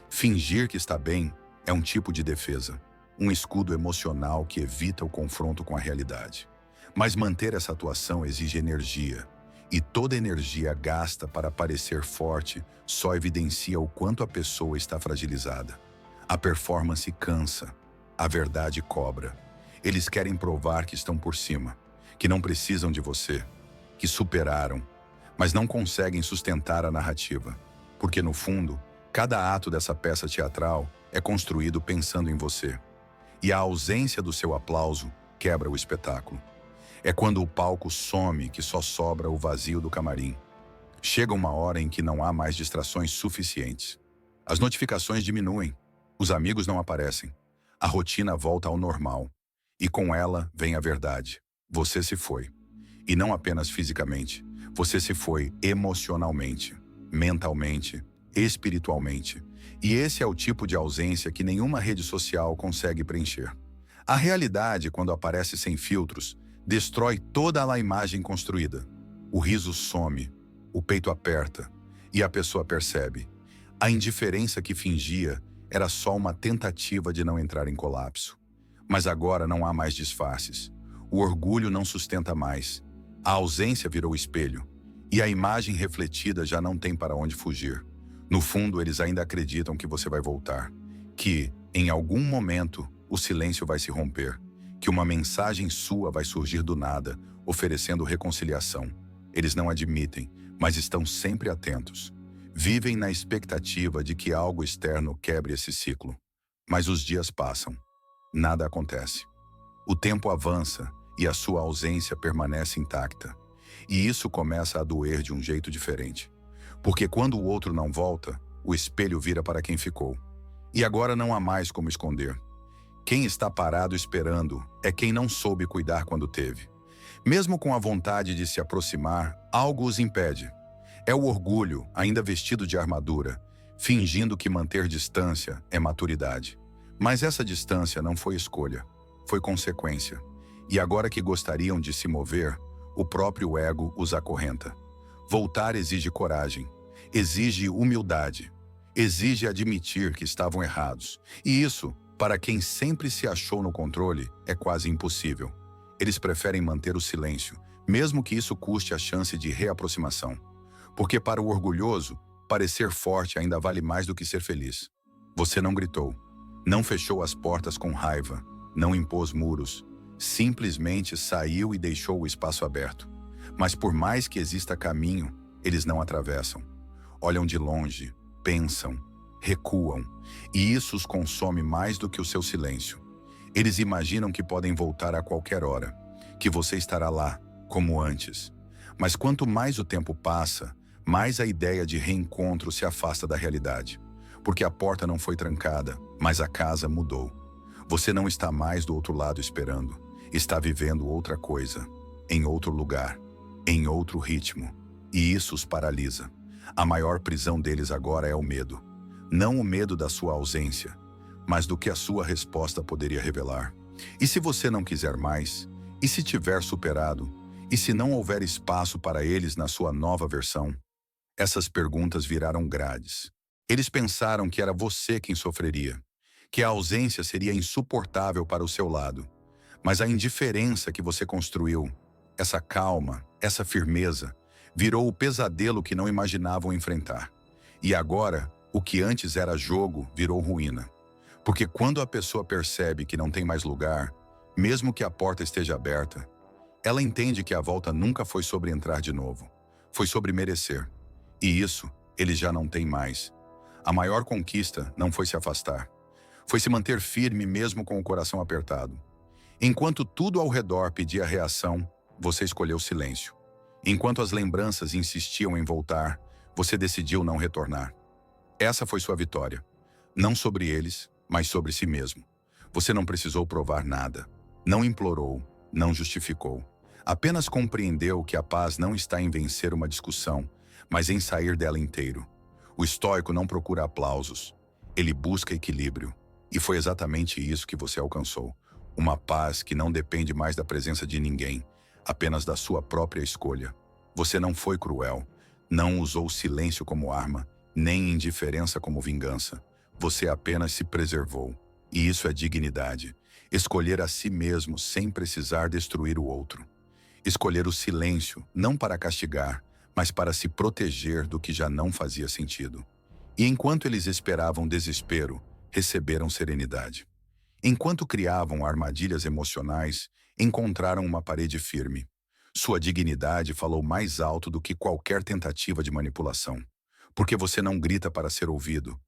Fingir que está bem é um tipo de defesa. um escudo emocional que evita o confronto com a realidade. Mas manter essa atuação exige energia, e toda energia gasta para parecer forte só evidencia o quanto a pessoa está fragilizada. A performance cansa, a verdade cobra. Eles querem provar que estão por cima, que não precisam de você, que superaram, mas não conseguem sustentar a narrativa, porque no fundo, cada ato dessa peça teatral é construído pensando em você. E a ausência do seu aplauso quebra o espetáculo. É quando o palco some que só sobra o vazio do camarim. Chega uma hora em que não há mais distrações suficientes. As notificações diminuem, os amigos não aparecem, a rotina volta ao normal. E com ela vem a verdade. Você se foi. E não apenas fisicamente, você se foi emocionalmente, mentalmente, espiritualmente. E esse é o tipo de ausência que nenhuma rede social consegue preencher. A realidade, quando aparece sem filtros, destrói toda a imagem construída. O riso some, o peito aperta, e a pessoa percebe. A indiferença que fingia era só uma tentativa de não entrar em colapso. Mas agora não há mais disfarces. O orgulho não sustenta mais. A ausência virou espelho, e a imagem refletida já não tem para onde fugir. No fundo, eles ainda acreditam que você vai voltar, que, em algum momento, o silêncio vai se romper, que uma mensagem sua vai surgir do nada, oferecendo reconciliação. Eles não admitem, mas estão sempre atentos. Vivem na expectativa de que algo externo quebre esse ciclo. Mas os dias passam. Nada acontece. O tempo avança e a sua ausência permanece intacta. E isso começa a doer de um jeito diferente. Porque quando o outro não volta, o espelho vira para quem ficou. E agora não há mais como esconder. Quem está parado esperando é quem não soube cuidar quando teve. Mesmo com a vontade de se aproximar, algo os impede. É o orgulho, ainda vestido de armadura, fingindo que manter distância é maturidade. Mas essa distância não foi escolha, foi consequência. E agora que gostariam de se mover, o próprio ego os acorrenta. Voltar exige coragem, exige humildade, exige admitir que estavam errados. E isso, para quem sempre se achou no controle, é quase impossível. Eles preferem manter o silêncio, mesmo que isso custe a chance de reaproximação. Porque para o orgulhoso, parecer forte ainda vale mais do que ser feliz. Você não gritou, não fechou as portas com raiva, não impôs muros, simplesmente saiu e deixou o espaço aberto. Mas por mais que exista caminho, eles não atravessam. Olham de longe, pensam, recuam, e isso os consome mais do que o seu silêncio. Eles imaginam que podem voltar a qualquer hora, que você estará lá, como antes. Mas quanto mais o tempo passa, mais a ideia de reencontro se afasta da realidade. Porque a porta não foi trancada, mas a casa mudou. Você não está mais do outro lado esperando. Está vivendo outra coisa, em outro lugar, em outro ritmo. E isso os paralisa. A maior prisão deles agora é o medo. Não o medo da sua ausência, mas do que a sua resposta poderia revelar. E se você não quiser mais? E se tiver superado? E se não houver espaço para eles na sua nova versão? Essas perguntas viraram grades. Eles pensaram que era você quem sofreria, que a ausência seria insuportável para o seu lado. Mas a indiferença que você construiu, essa calma, essa firmeza, virou o pesadelo que não imaginavam enfrentar. E agora, o que antes era jogo virou ruína. Porque quando a pessoa percebe que não tem mais lugar, mesmo que a porta esteja aberta, ela entende que a volta nunca foi sobre entrar de novo. Foi sobre merecer. E isso, eles já não têm mais. A maior conquista não foi se afastar. Foi se manter firme mesmo com o coração apertado. Enquanto tudo ao redor pedia reação, você escolheu silêncio. Enquanto as lembranças insistiam em voltar, você decidiu não retornar. Essa foi sua vitória. Não sobre eles, mas sobre si mesmo. Você não precisou provar nada. Não implorou, não justificou. Apenas compreendeu que a paz não está em vencer uma discussão, mas em sair dela inteiro. O estoico não procura aplausos. Ele busca equilíbrio. E foi exatamente isso que você alcançou. Uma paz que não depende mais da presença de ninguém, apenas da sua própria escolha. Você não foi cruel, não usou silêncio como arma, nem indiferença como vingança. Você apenas se preservou. E isso é dignidade. Escolher a si mesmo sem precisar destruir o outro. Escolher o silêncio, não para castigar, mas para se proteger do que já não fazia sentido. E enquanto eles esperavam desespero, receberam serenidade. Enquanto criavam armadilhas emocionais, encontraram uma parede firme. Sua dignidade falou mais alto do que qualquer tentativa de manipulação. Porque você não grita para ser ouvido.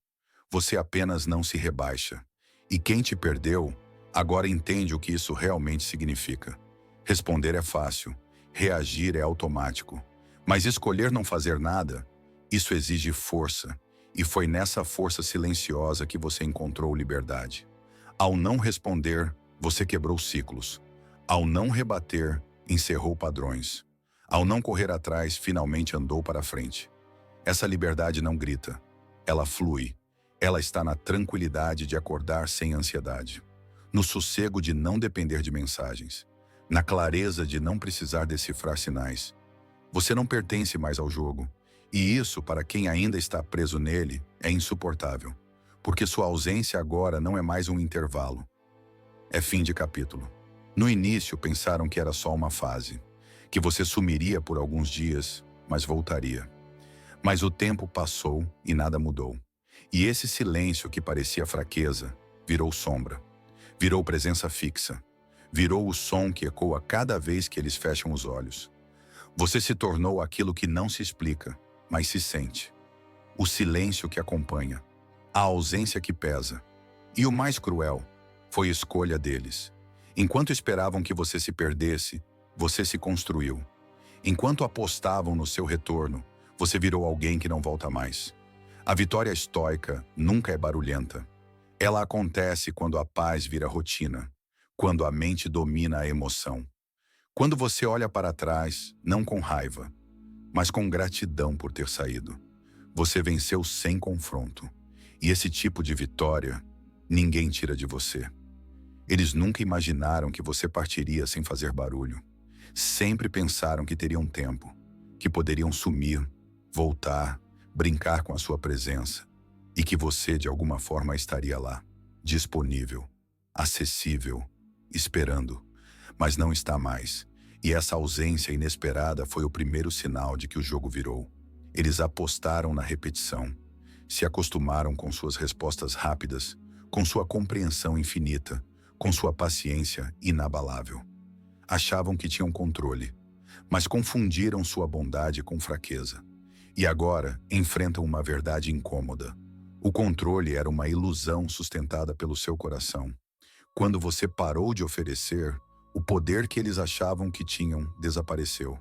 Você apenas não se rebaixa. E quem te perdeu, agora entende o que isso realmente significa. Responder é fácil, reagir é automático. Mas escolher não fazer nada, isso exige força. E foi nessa força silenciosa que você encontrou liberdade. Ao não responder, você quebrou ciclos. Ao não rebater, encerrou padrões. Ao não correr atrás, finalmente andou para frente. Essa liberdade não grita, ela flui. Ela está na tranquilidade de acordar sem ansiedade, no sossego de não depender de mensagens, na clareza de não precisar decifrar sinais. Você não pertence mais ao jogo, e isso, para quem ainda está preso nele, é insuportável, porque sua ausência agora não é mais um intervalo. É fim de capítulo. No início, pensaram que era só uma fase, que você sumiria por alguns dias, mas voltaria. Mas o tempo passou e nada mudou. E esse silêncio que parecia fraqueza, virou sombra. Virou presença fixa. Virou o som que ecoa cada vez que eles fecham os olhos. Você se tornou aquilo que não se explica, mas se sente. O silêncio que acompanha. A ausência que pesa. E o mais cruel, foi a escolha deles. Enquanto esperavam que você se perdesse, você se construiu. Enquanto apostavam no seu retorno, você virou alguém que não volta mais. A vitória estoica nunca é barulhenta. Ela acontece quando a paz vira rotina, quando a mente domina a emoção. Quando você olha para trás, não com raiva, mas com gratidão por ter saído. Você venceu sem confronto. E esse tipo de vitória, ninguém tira de você. Eles nunca imaginaram que você partiria sem fazer barulho. Sempre pensaram que teriam tempo, que poderiam sumir, voltar, brincar com a sua presença, e que você de alguma forma estaria lá, disponível, acessível, esperando. Mas não está mais, e essa ausência inesperada foi o primeiro sinal de que o jogo virou. Eles apostaram na repetição, se acostumaram com suas respostas rápidas, com sua compreensão infinita, com sua paciência inabalável. Achavam que tinham controle, mas confundiram sua bondade com fraqueza. E agora enfrentam uma verdade incômoda. O controle era uma ilusão sustentada pelo seu coração. Quando você parou de oferecer, o poder que eles achavam que tinham desapareceu.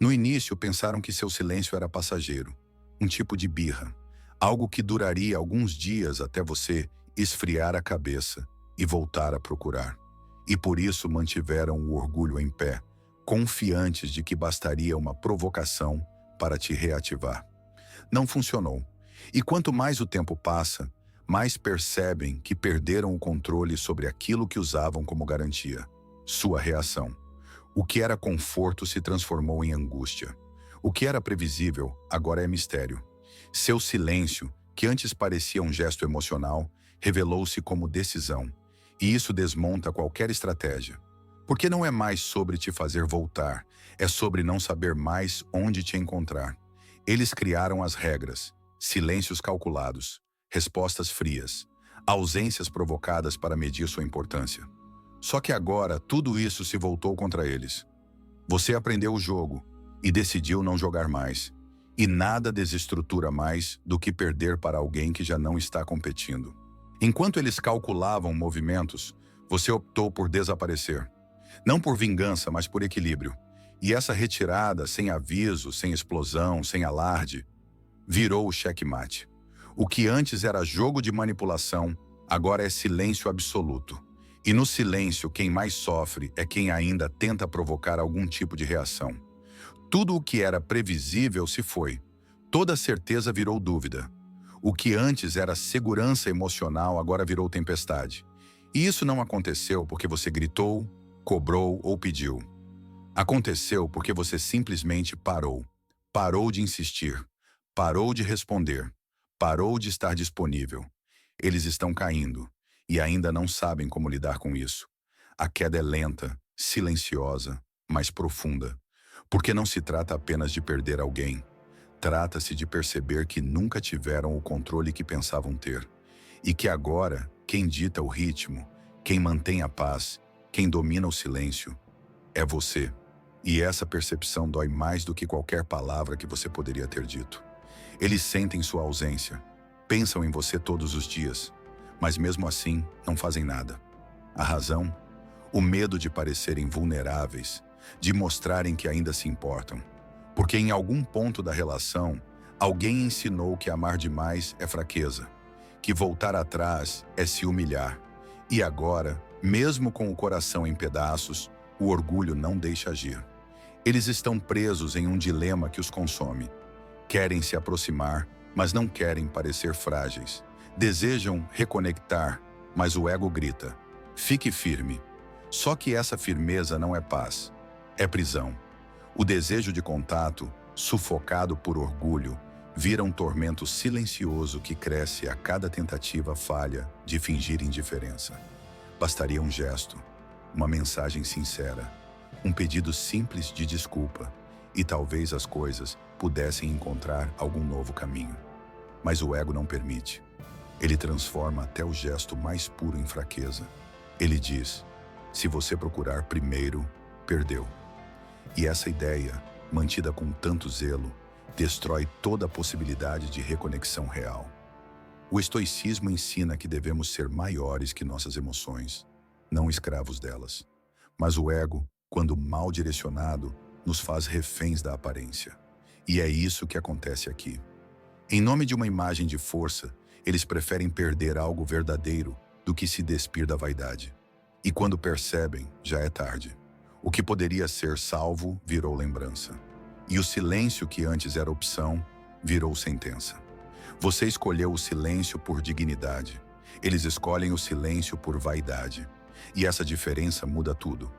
No início, pensaram que seu silêncio era passageiro, um tipo de birra, algo que duraria alguns dias até você esfriar a cabeça e voltar a procurar. E por isso mantiveram o orgulho em pé, confiantes de que bastaria uma provocação para te reativar. Não funcionou. E quanto mais o tempo passa, mais percebem que perderam o controle sobre aquilo que usavam como garantia. Sua reação. O que era conforto se transformou em angústia. O que era previsível agora é mistério. Seu silêncio, que antes parecia um gesto emocional, revelou-se como decisão. E isso desmonta qualquer estratégia. Porque não é mais sobre te fazer voltar, é sobre não saber mais onde te encontrar. Eles criaram as regras, silêncios calculados, respostas frias, ausências provocadas para medir sua importância. Só que agora tudo isso se voltou contra eles. Você aprendeu o jogo e decidiu não jogar mais. E nada desestrutura mais do que perder para alguém que já não está competindo. Enquanto eles calculavam movimentos, você optou por desaparecer. Não por vingança, mas por equilíbrio. E essa retirada, sem aviso, sem explosão, sem alarde, virou o checkmate. O que antes era jogo de manipulação, agora é silêncio absoluto. E no silêncio, quem mais sofre é quem ainda tenta provocar algum tipo de reação. Tudo o que era previsível se foi. Toda certeza virou dúvida. O que antes era segurança emocional agora virou tempestade. E isso não aconteceu porque você gritou, cobrou ou pediu. Aconteceu porque você simplesmente parou. Parou de insistir. Parou de responder. Parou de estar disponível. Eles estão caindo. e ainda não sabem como lidar com isso. A queda é lenta, silenciosa, mas profunda, porque não se trata apenas de perder alguém. Trata-se de perceber que nunca tiveram o controle que pensavam ter, e que agora quem dita o ritmo, quem mantém a paz, quem domina o silêncio, é você. E essa percepção dói mais do que qualquer palavra que você poderia ter dito. Eles sentem sua ausência, pensam em você todos os dias, mas mesmo assim não fazem nada. A razão? O medo de parecerem vulneráveis, de mostrarem que ainda se importam. Porque em algum ponto da relação, alguém ensinou que amar demais é fraqueza, que voltar atrás é se humilhar. E agora, mesmo com o coração em pedaços, o orgulho não deixa agir. Eles estão presos em um dilema que os consome. Querem se aproximar, mas não querem parecer frágeis. Desejam reconectar, mas o ego grita: fique firme. Só que essa firmeza não é paz, é prisão. O desejo de contato, sufocado por orgulho, vira um tormento silencioso que cresce a cada tentativa falha de fingir indiferença. Bastaria um gesto, uma mensagem sincera, um pedido simples de desculpa, e talvez as coisas pudessem encontrar algum novo caminho. Mas o ego não permite. Ele transforma até o gesto mais puro em fraqueza. Ele diz: se você procurar primeiro, perdeu. E essa ideia, mantida com tanto zelo, destrói toda a possibilidade de reconexão real. O estoicismo ensina que devemos ser maiores que nossas emoções, não escravos delas. Mas o ego, quando mal direcionado, nos faz reféns da aparência. E é isso que acontece aqui. Em nome de uma imagem de força, eles preferem perder algo verdadeiro do que se despir da vaidade. E quando percebem, já é tarde. O que poderia ser salvo virou lembrança. E o silêncio que antes era opção, virou sentença. Você escolheu o silêncio por dignidade. Eles escolhem o silêncio por vaidade. E essa diferença muda tudo.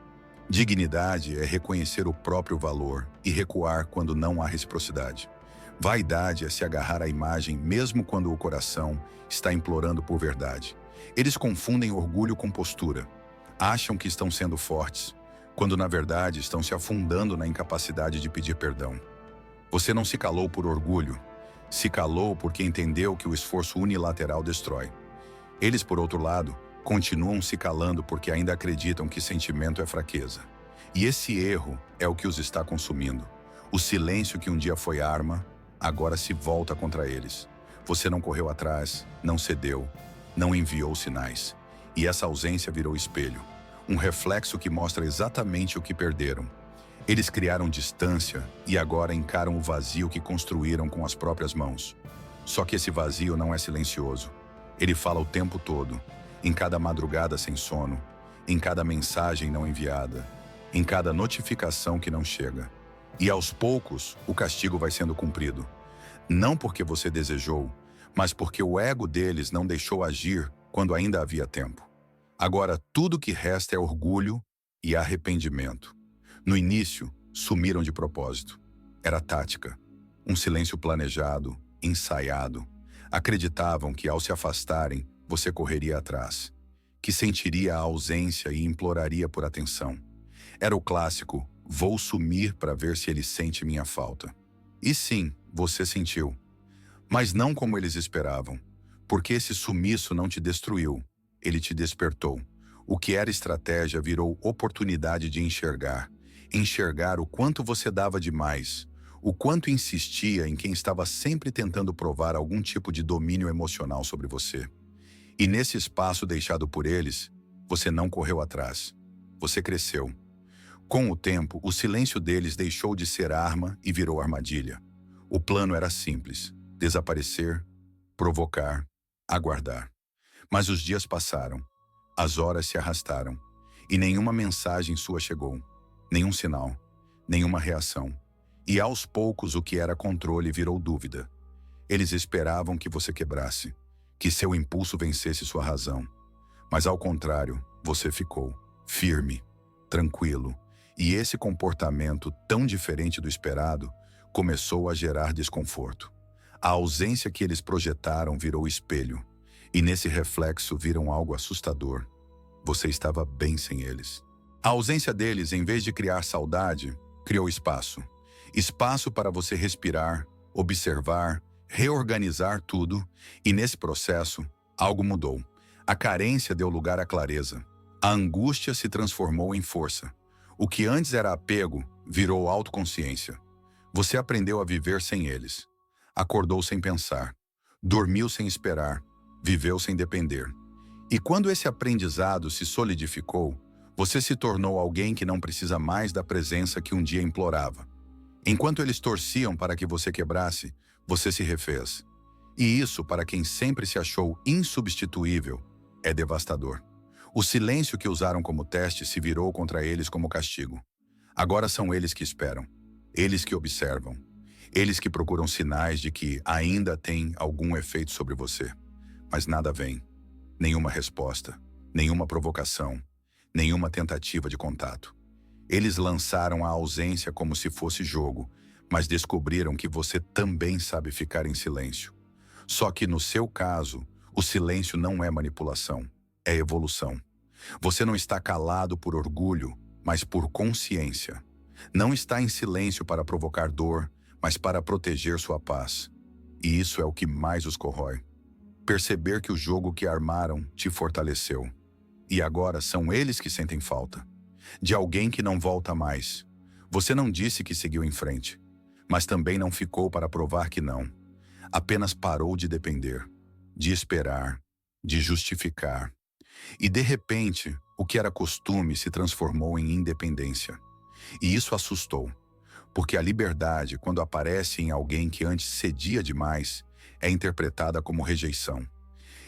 Dignidade é reconhecer o próprio valor e recuar quando não há reciprocidade. Vaidade é se agarrar à imagem mesmo quando o coração está implorando por verdade. Eles confundem orgulho com postura. Acham que estão sendo fortes, quando na verdade estão se afundando na incapacidade de pedir perdão. Você não se calou por orgulho, se calou porque entendeu que o esforço unilateral destrói. Eles, por outro lado, continuam se calando porque ainda acreditam que sentimento é fraqueza. E esse erro é o que os está consumindo. O silêncio que um dia foi arma, agora se volta contra eles. Você não correu atrás, não cedeu, não enviou sinais. E essa ausência virou espelho, um reflexo que mostra exatamente o que perderam. Eles criaram distância e agora encaram o vazio que construíram com as próprias mãos. Só que esse vazio não é silencioso. Ele fala o tempo todo, em cada madrugada sem sono, em cada mensagem não enviada, em cada notificação que não chega. E aos poucos, o castigo vai sendo cumprido. Não porque você desejou, mas porque o ego deles não deixou agir quando ainda havia tempo. Agora, tudo que resta é orgulho e arrependimento. No início, sumiram de propósito. Era tática, um silêncio planejado, ensaiado. Acreditavam que, ao se afastarem, você correria atrás, que sentiria a ausência e imploraria por atenção. Era o clássico: vou sumir para ver se ele sente minha falta. E sim, você sentiu. Mas não como eles esperavam, porque esse sumiço não te destruiu, ele te despertou. O que era estratégia virou oportunidade de enxergar o quanto você dava demais, o quanto insistia em quem estava sempre tentando provar algum tipo de domínio emocional sobre você. E nesse espaço deixado por eles, você não correu atrás, você cresceu. Com o tempo, o silêncio deles deixou de ser arma e virou armadilha. O plano era simples: desaparecer, provocar, aguardar. Mas os dias passaram, as horas se arrastaram, e nenhuma mensagem sua chegou, nenhum sinal, nenhuma reação. E aos poucos o que era controle virou dúvida. Eles esperavam que você quebrasse, que seu impulso vencesse sua razão. Mas ao contrário, você ficou firme, tranquilo, e esse comportamento tão diferente do esperado começou a gerar desconforto. A ausência que eles projetaram virou espelho, E nesse reflexo viram algo assustador. Você estava bem sem eles. A ausência deles, em vez de criar saudade, criou espaço. Espaço para você respirar, observar, reorganizar tudo, e nesse processo, algo mudou. A carência deu lugar à clareza. A angústia se transformou em força. O que antes era apego, virou autoconsciência. Você aprendeu a viver sem eles. Acordou sem pensar. Dormiu sem esperar. Viveu sem depender. E quando esse aprendizado se solidificou, você se tornou alguém que não precisa mais da presença que um dia implorava. Enquanto eles torciam para que você quebrasse, você se refez. E isso, para quem sempre se achou insubstituível, é devastador. O silêncio que usaram como teste se virou contra eles como castigo. Agora são eles que esperam, eles que observam, eles que procuram sinais de que ainda tem algum efeito sobre você. Mas nada vem, nenhuma resposta, nenhuma provocação, nenhuma tentativa de contato. Eles lançaram a ausência como se fosse jogo, mas descobriram que você também sabe ficar em silêncio. Só que no seu caso, o silêncio não é manipulação, é evolução. Você não está calado por orgulho, mas por consciência. Não está em silêncio para provocar dor, mas para proteger sua paz. E isso é o que mais os corrói. Perceber que o jogo que armaram te fortaleceu. E agora são eles que sentem falta. De alguém que não volta mais. Você não disse que seguiu em frente, mas também não ficou para provar que não. Apenas parou de depender, de esperar, de justificar. E de repente, o que era costume se transformou em independência. E isso assustou, porque a liberdade, quando aparece em alguém que antes cedia demais, é interpretada como rejeição.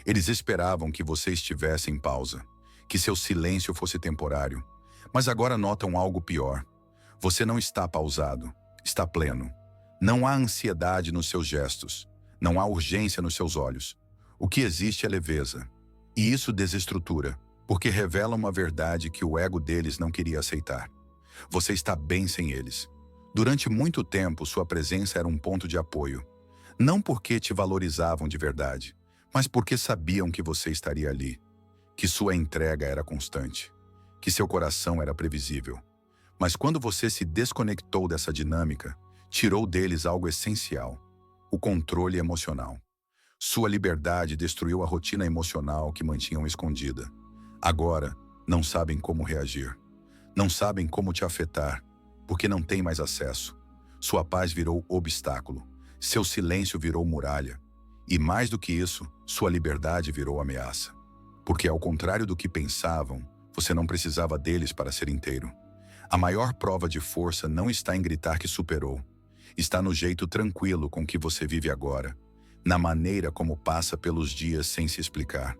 Eles esperavam que você estivesse em pausa, que seu silêncio fosse temporário, mas agora notam algo pior. Você não está pausado, está pleno. Não há ansiedade nos seus gestos, não há urgência nos seus olhos. O que existe é leveza. E isso desestrutura, porque revela uma verdade que o ego deles não queria aceitar. Você está bem sem eles. Durante muito tempo, sua presença era um ponto de apoio. Não porque te valorizavam de verdade, mas porque sabiam que você estaria ali, que sua entrega era constante, que seu coração era previsível. Mas quando você se desconectou dessa dinâmica, tirou deles algo essencial: o controle emocional. Sua liberdade destruiu a rotina emocional que mantinham escondida. Agora, não sabem como reagir. Não sabem como te afetar, porque não têm mais acesso. Sua paz virou obstáculo. Seu silêncio virou muralha. E mais do que isso, sua liberdade virou ameaça. Porque ao contrário do que pensavam, você não precisava deles para ser inteiro. A maior prova de força não está em gritar que superou. Está no jeito tranquilo com que você vive agora. Na maneira como passa pelos dias sem se explicar.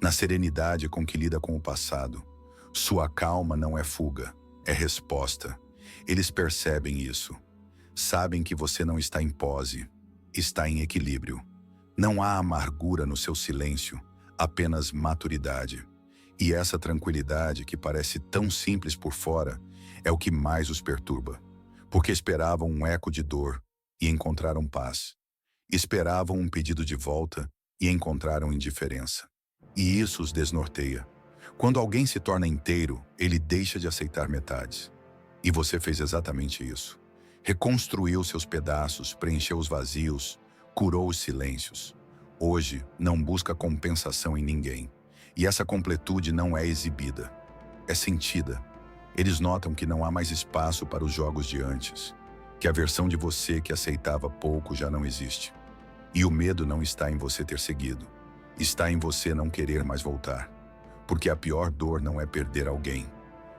Na serenidade com que lida com o passado. Sua calma não é fuga, é resposta. Eles percebem isso. Sabem que você não está em pose, está em equilíbrio. Não há amargura no seu silêncio, apenas maturidade. E essa tranquilidade, que parece tão simples por fora, é o que mais os perturba. Porque esperavam um eco de dor e encontraram paz. Esperavam um pedido de volta e encontraram indiferença. E isso os desnorteia. Quando alguém se torna inteiro, ele deixa de aceitar metades. E você fez exatamente isso. Reconstruiu seus pedaços, preencheu os vazios, curou os silêncios. Hoje, não busca compensação em ninguém. E essa completude não é exibida, é sentida. Eles notam que não há mais espaço para os jogos de antes, que a versão de você que aceitava pouco já não existe. E o medo não está em você ter seguido, está em você não querer mais voltar. Porque a pior dor não é perder alguém,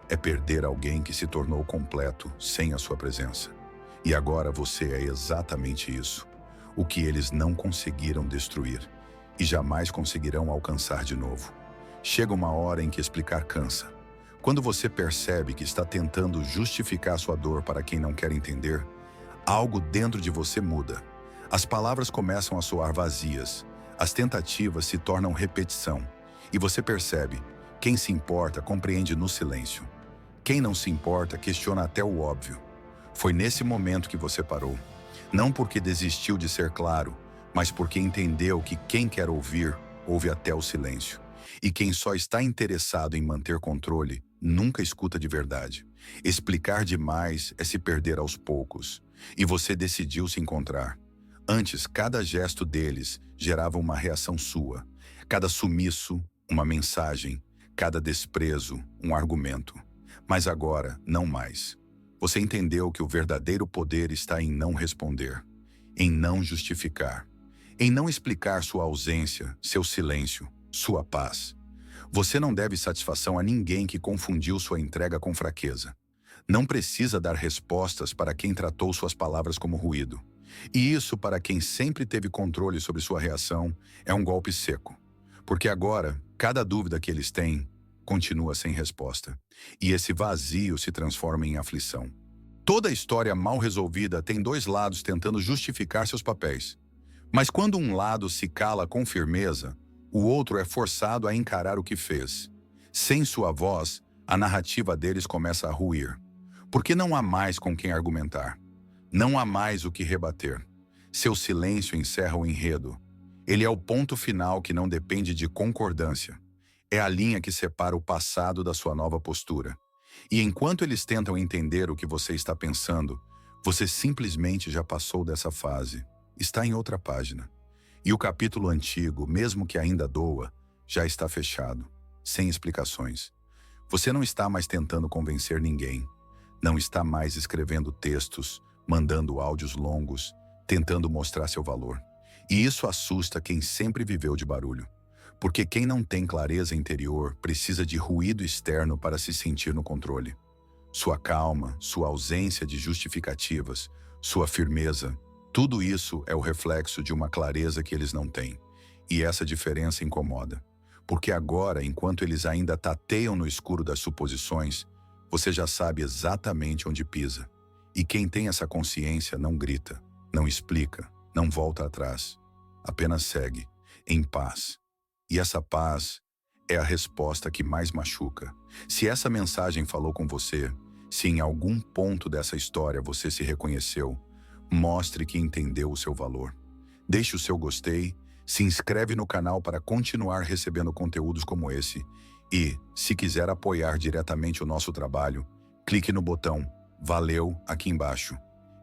é perder alguém que se tornou completo sem a sua presença. E agora você é exatamente isso, o que eles não conseguiram destruir e jamais conseguirão alcançar de novo. Chega uma hora em que explicar cansa. Quando você percebe que está tentando justificar sua dor para quem não quer entender, algo dentro de você muda. As palavras começam a soar vazias, as tentativas se tornam repetição, e você percebe: quem se importa compreende no silêncio. Quem não se importa questiona até o óbvio. Foi nesse momento que você parou. Não porque desistiu de ser claro, mas porque entendeu que quem quer ouvir, ouve até o silêncio. E quem só está interessado em manter controle nunca escuta de verdade. Explicar demais é se perder aos poucos. E você decidiu se encontrar. Antes, cada gesto deles gerava uma reação sua. Cada sumiço, uma mensagem. Cada desprezo, um argumento. Mas agora, não mais. Você entendeu que o verdadeiro poder está em não responder, em não justificar, em não explicar sua ausência, seu silêncio, sua paz. Você não deve satisfação a ninguém que confundiu sua entrega com fraqueza. Não precisa dar respostas para quem tratou suas palavras como ruído. E isso, para quem sempre teve controle sobre sua reação, é um golpe seco. Porque agora, cada dúvida que eles têm continua sem resposta. E esse vazio se transforma em aflição. Toda história mal resolvida tem dois lados tentando justificar seus papéis. Mas quando um lado se cala com firmeza, o outro é forçado a encarar o que fez. Sem sua voz, a narrativa deles começa a ruir. Porque não há mais com quem argumentar. Não há mais o que rebater. Seu silêncio encerra o enredo. Ele é o ponto final que não depende de concordância. É a linha que separa o passado da sua nova postura. E enquanto eles tentam entender o que você está pensando, você simplesmente já passou dessa fase. Está em outra página. E o capítulo antigo, mesmo que ainda doa, já está fechado, sem explicações. Você não está mais tentando convencer ninguém. Não está mais escrevendo textos, mandando áudios longos, tentando mostrar seu valor. E isso assusta quem sempre viveu de barulho. Porque quem não tem clareza interior precisa de ruído externo para se sentir no controle. Sua calma, sua ausência de justificativas, sua firmeza, tudo isso é o reflexo de uma clareza que eles não têm. E essa diferença incomoda. Porque agora, enquanto eles ainda tateiam no escuro das suposições, você já sabe exatamente onde pisa. E quem tem essa consciência não grita, não explica, não volta atrás. Apenas segue, em paz. E essa paz é a resposta que mais machuca. Se essa mensagem falou com você, se em algum ponto dessa história você se reconheceu, mostre que entendeu o seu valor. Deixe o seu gostei, se inscreve no canal para continuar recebendo conteúdos como esse e, se quiser apoiar diretamente o nosso trabalho, clique no botão Valeu aqui embaixo.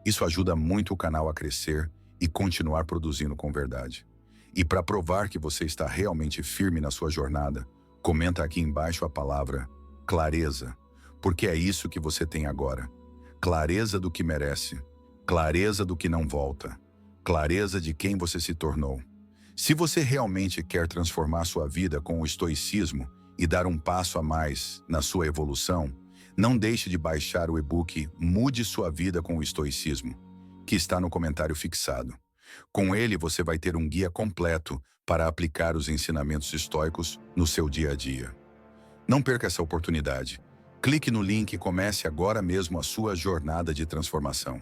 Isso ajuda muito o canal a crescer e continuar produzindo com verdade. E para provar que você está realmente firme na sua jornada, comenta aqui embaixo a palavra clareza, porque é isso que você tem agora. Clareza do que merece, clareza do que não volta, clareza de quem você se tornou. Se você realmente quer transformar sua vida com o estoicismo e dar um passo a mais na sua evolução, não deixe de baixar o e-book Mude Sua Vida com o Estoicismo, que está no comentário fixado. Com ele, você vai ter um guia completo para aplicar os ensinamentos estoicos no seu dia a dia. Não perca essa oportunidade. Clique no link e comece agora mesmo a sua jornada de transformação.